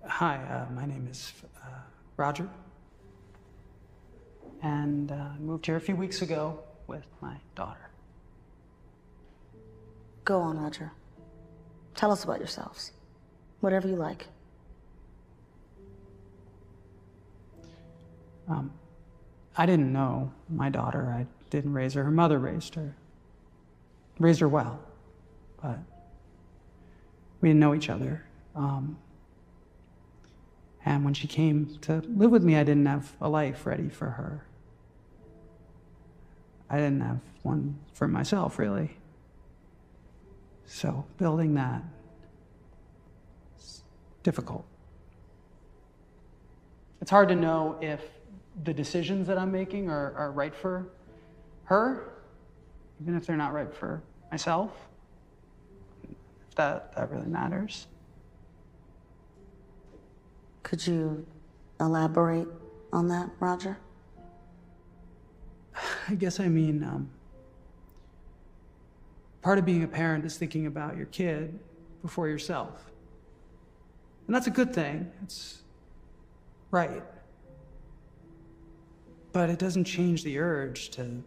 Hi, my name is Roger. And I moved here a few weeks ago with my daughter. Go on, Roger. Tell us about yourselves. Whatever you like. I didn't know my daughter. I didn't raise her. Her mother raised her. raised her well, but we didn't know each other. And when she came to live with me, I didn't have a life ready for her. I didn't have one for myself, really. So building that is difficult. It's hard to know if the decisions that I'm making are right for her, even if they're not right for myself, if that really matters. Could you elaborate on that, Roger? I guess I mean, part of being a parent is thinking about your kid before yourself. And that's a good thing. It's right. But it doesn't change the urge to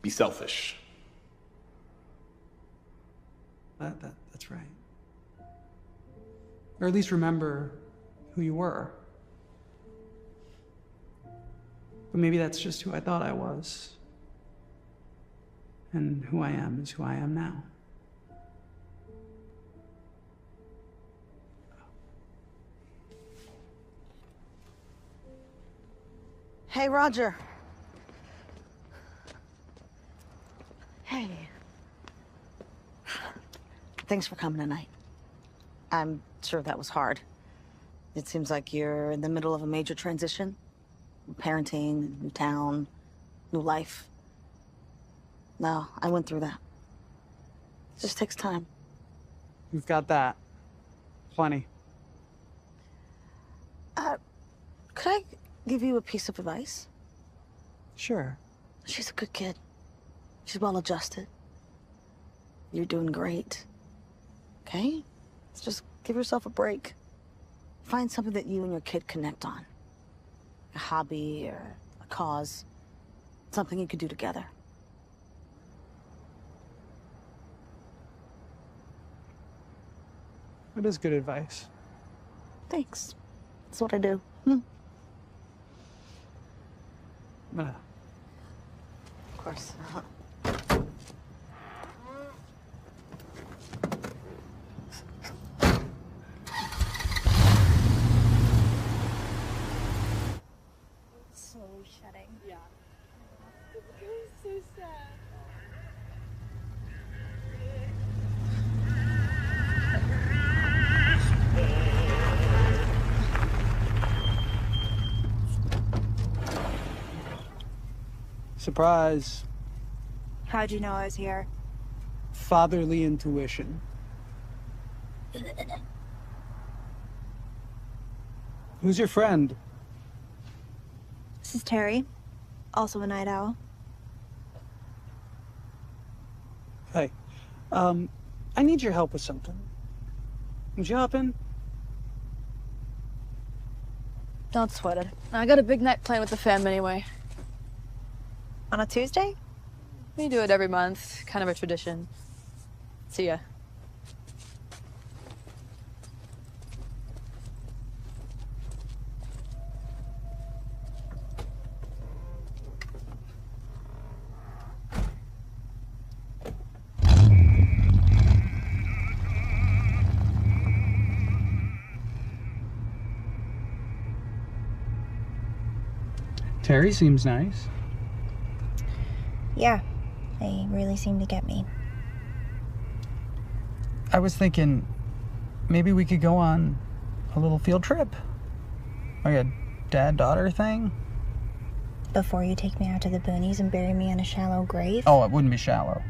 be selfish. That's right. Or at least remember who you were. But maybe that's just who I thought I was. And who I am is who I am now. Hey, Roger. Hey. Thanks for coming tonight. I'm sure that was hard. It seems like you're in the middle of a major transition. Parenting, new town, new life. No, I went through that. It just takes time. We've got that. Plenty. Could I give you a piece of advice? Sure. She's a good kid. She's well adjusted. You're doing great. Okay? Let's just give yourself a break. Find something that you and your kid connect on. A hobby or a cause. Something you could do together. That is good advice. Thanks. That's what I do. Of course. So shutting. Yeah. It was so sad. Surprise. How'd you know I was here? Fatherly intuition. Who's your friend? This is Terry, also a night owl. Hey, I need your help with something. Would you hop in? Don't sweat it. I got a big night planned with the fam anyway. On a Tuesday? We do it every month, kind of a tradition. See ya. Terry seems nice. Yeah, they really seem to get me. I was thinking maybe we could go on a little field trip. Like a dad-daughter thing. Before you take me out to the boonies and bury me in a shallow grave? Oh, it wouldn't be shallow.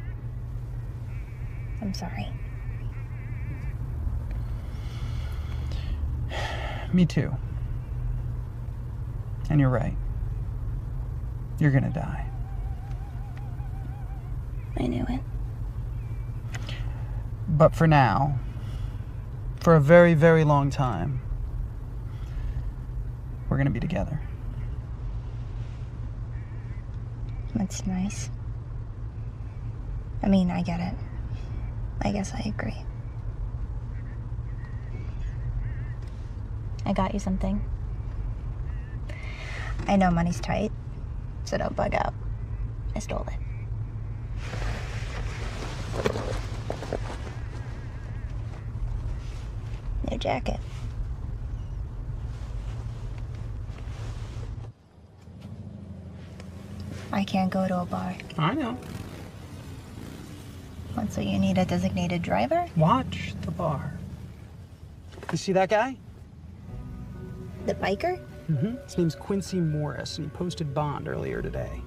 I'm sorry. Me too. And you're right. You're gonna die. I knew it. But for now, for a very, very long time, we're gonna be together. That's nice. I mean, I get it. I guess I agree. I got you something. I know money's tight, so don't bug out. I stole it. jacket. I can't go to a bar. I know. What, so you need a designated driver? Watch the bar. You see that guy? The biker? Mm-hmm. His name's Quincy Morris, and he posted bond earlier today.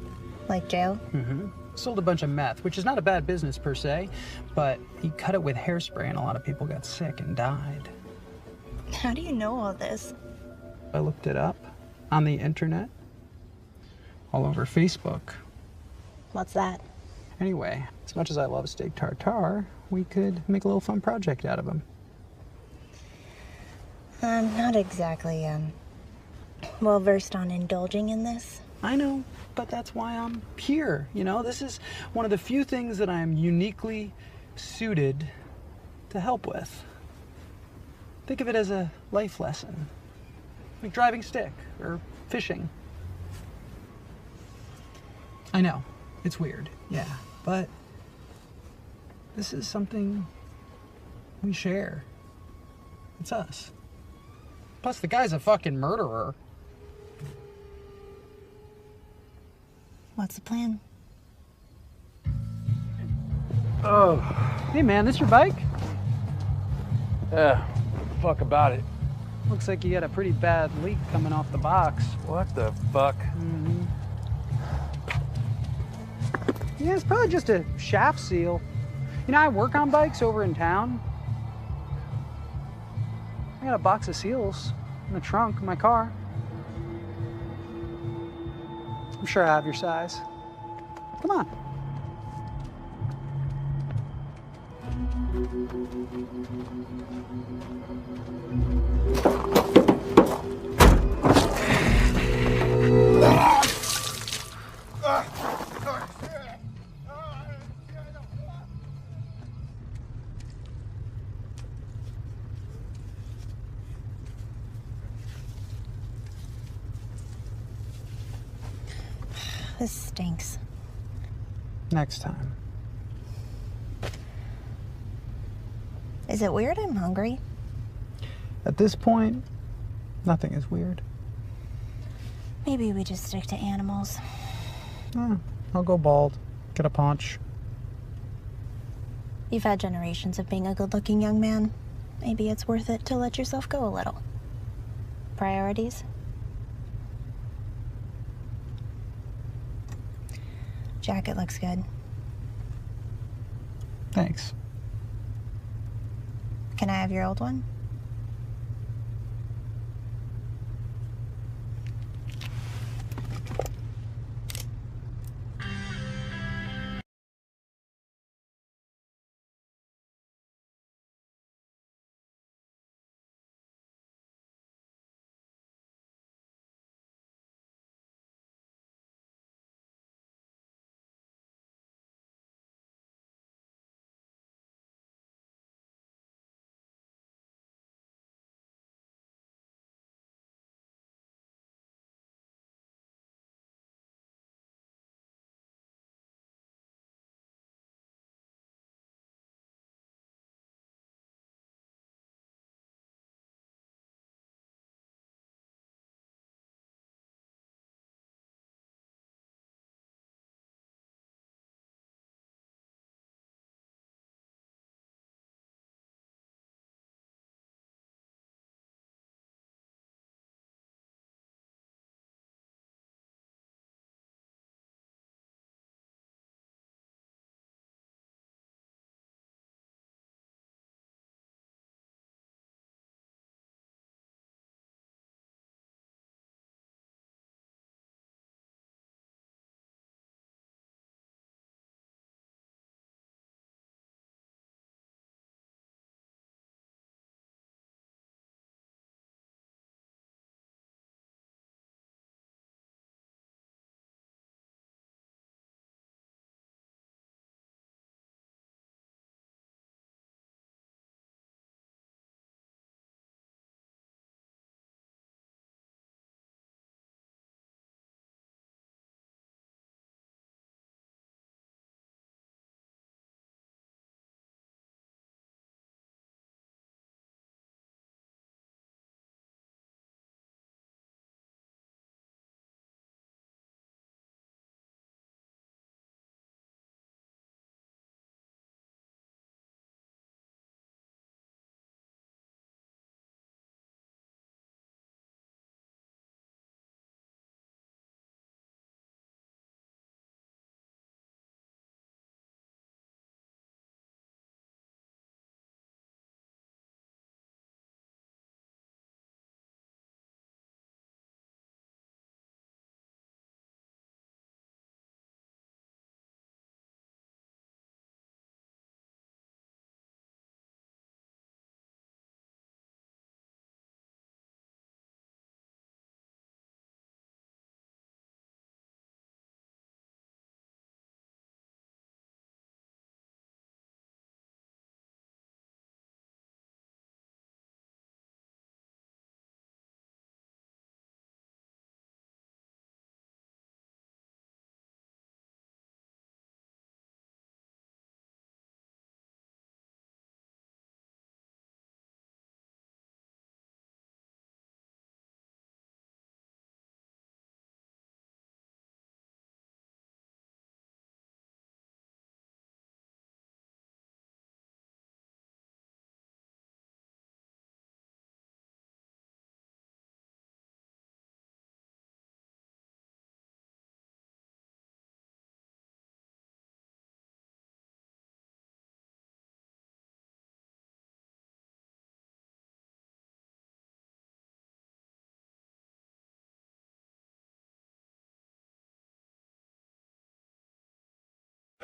Like jail? Mm-hmm. Sold a bunch of meth, which is not a bad business per se, but he cut it with hairspray and a lot of people got sick and died. How do you know all this? I looked it up on the internet, all over Facebook. What's that? Anyway, as much as I love steak tartare, we could make a little fun project out of him. I'm not exactly, well versed on indulging in this. I know, but that's why I'm here. You know, this is one of the few things that I'm uniquely suited to help with. Think of it as a life lesson, like driving stick or fishing. I know, it's weird, yeah, but this is something we share. It's us. Plus, the guy's a fucking murderer. What's the plan? Oh. Hey man, this your bike? Yeah, fuck about it. Looks like you got a pretty bad leak coming off the box. What the fuck? Mm-hmm. Yeah, it's probably just a shaft seal. You know, I work on bikes over in town. I got a box of seals in the trunk of my car. I'm sure I have your size. Come on. This stinks. Next time. Is it weird I'm hungry? At this point, nothing is weird. Maybe we just stick to animals. I'll go bald. Get a paunch. You've had generations of being a good-looking young man. Maybe it's worth it to let yourself go a little. Priorities? Jacket looks good. Thanks. Can I have your old one?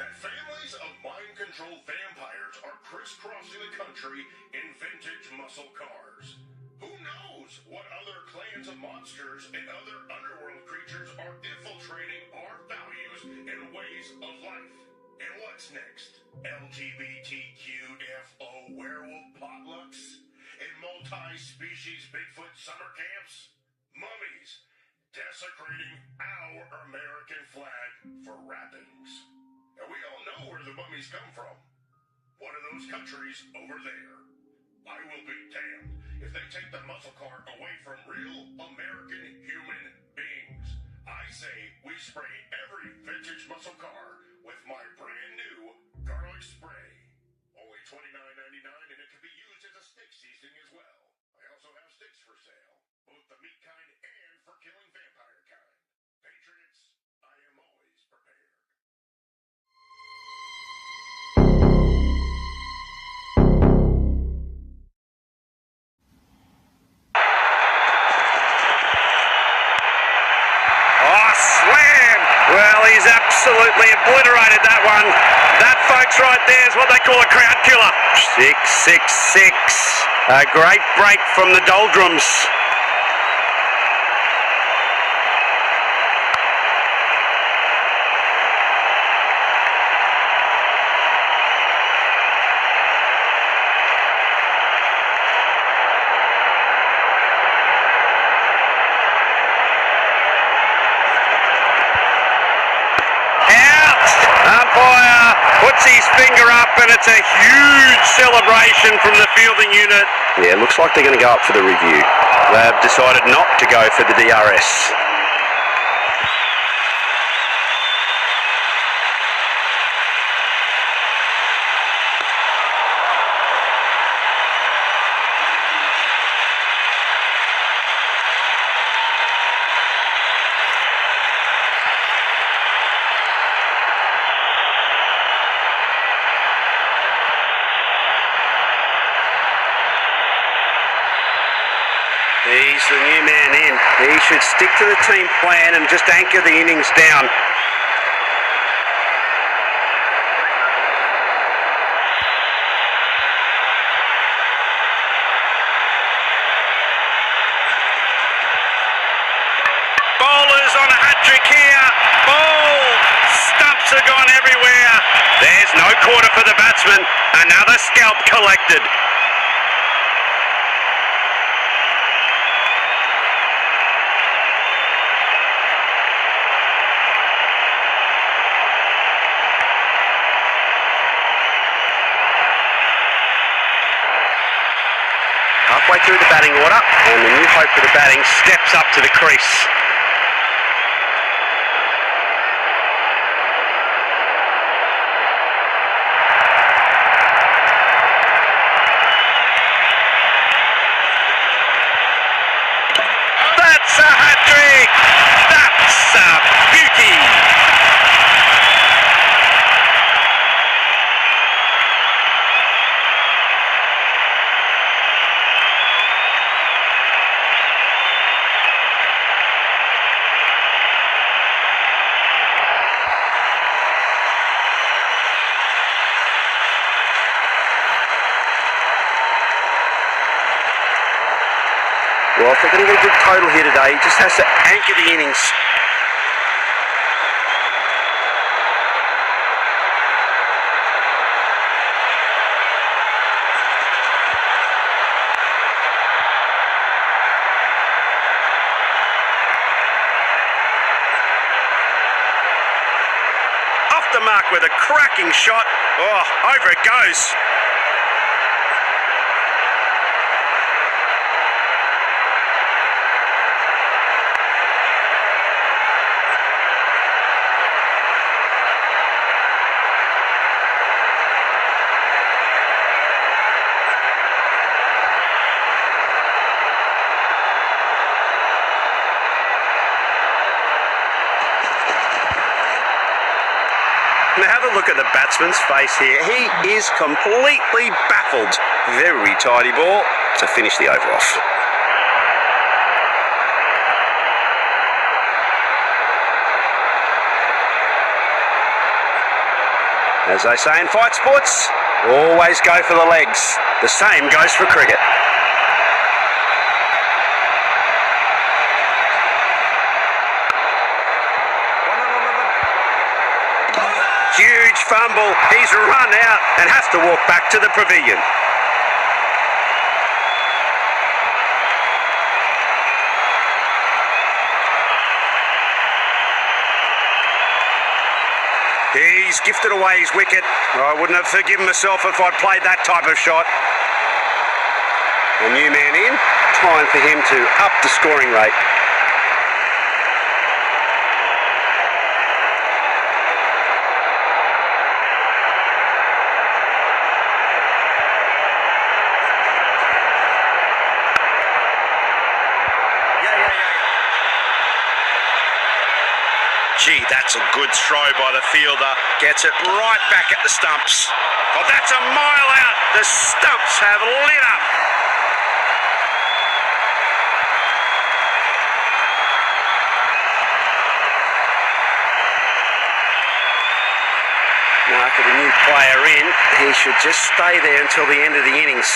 that families of mind-controlled vampires are crisscrossing the country in vintage muscle cars. Who knows what other clans of monsters and other underworld creatures are infiltrating our values and ways of life. And what's next? LGBTQFO werewolf potlucks? And multi-species Bigfoot summer camps? Mummies desecrating our American flag for wrappings. And we all know where the mummies come from. One of those countries over there. I will be damned if they take the muscle car away from real American human beings. I say we spray every vintage muscle car with my brand new garlic spray. Only $29.99, and it can be used as a steak seasoning as well. I also have sticks for sale, both the meat kind and for killing vampire kind. Patriots, I am always prepared. Well, he's absolutely obliterated that one. That, folks, right there is what they call a crowd killer. 666. A great break from the doldrums. Umpire puts his finger up, and it's a huge celebration from the fielding unit. Yeah, looks like they're going to go up for the review. They've decided not to go for the DRS. He's the new man in. He should stick to the team plan and just anchor the innings down. Bowlers on a hat-trick here. Ball! Stumps are gone everywhere. There's no quarter for the batsman. Another scalp collected. Halfway through the batting order, and the new hope for the batting steps up to the crease. That's a hat-trick! That's a beauty! Well, if they're going to get a good total here today, he just has to anchor the innings. Off the mark with a cracking shot. Oh, over it goes. Now have a look at the batsman's face here. He is completely baffled. Very tidy ball to finish the over off. As they say in fight sports, always go for the legs. The same goes for cricket. Huge fumble. He's run out and has to walk back to the pavilion. He's gifted away his wicket. I wouldn't have forgiven myself if I'd played that type of shot. A new man in. Time for him to up the scoring rate. Gee, that's a good throw by the fielder. Gets it right back at the stumps. Oh, that's a mile out. The stumps have lit up. Now, for the new player in, he should just stay there until the end of the innings.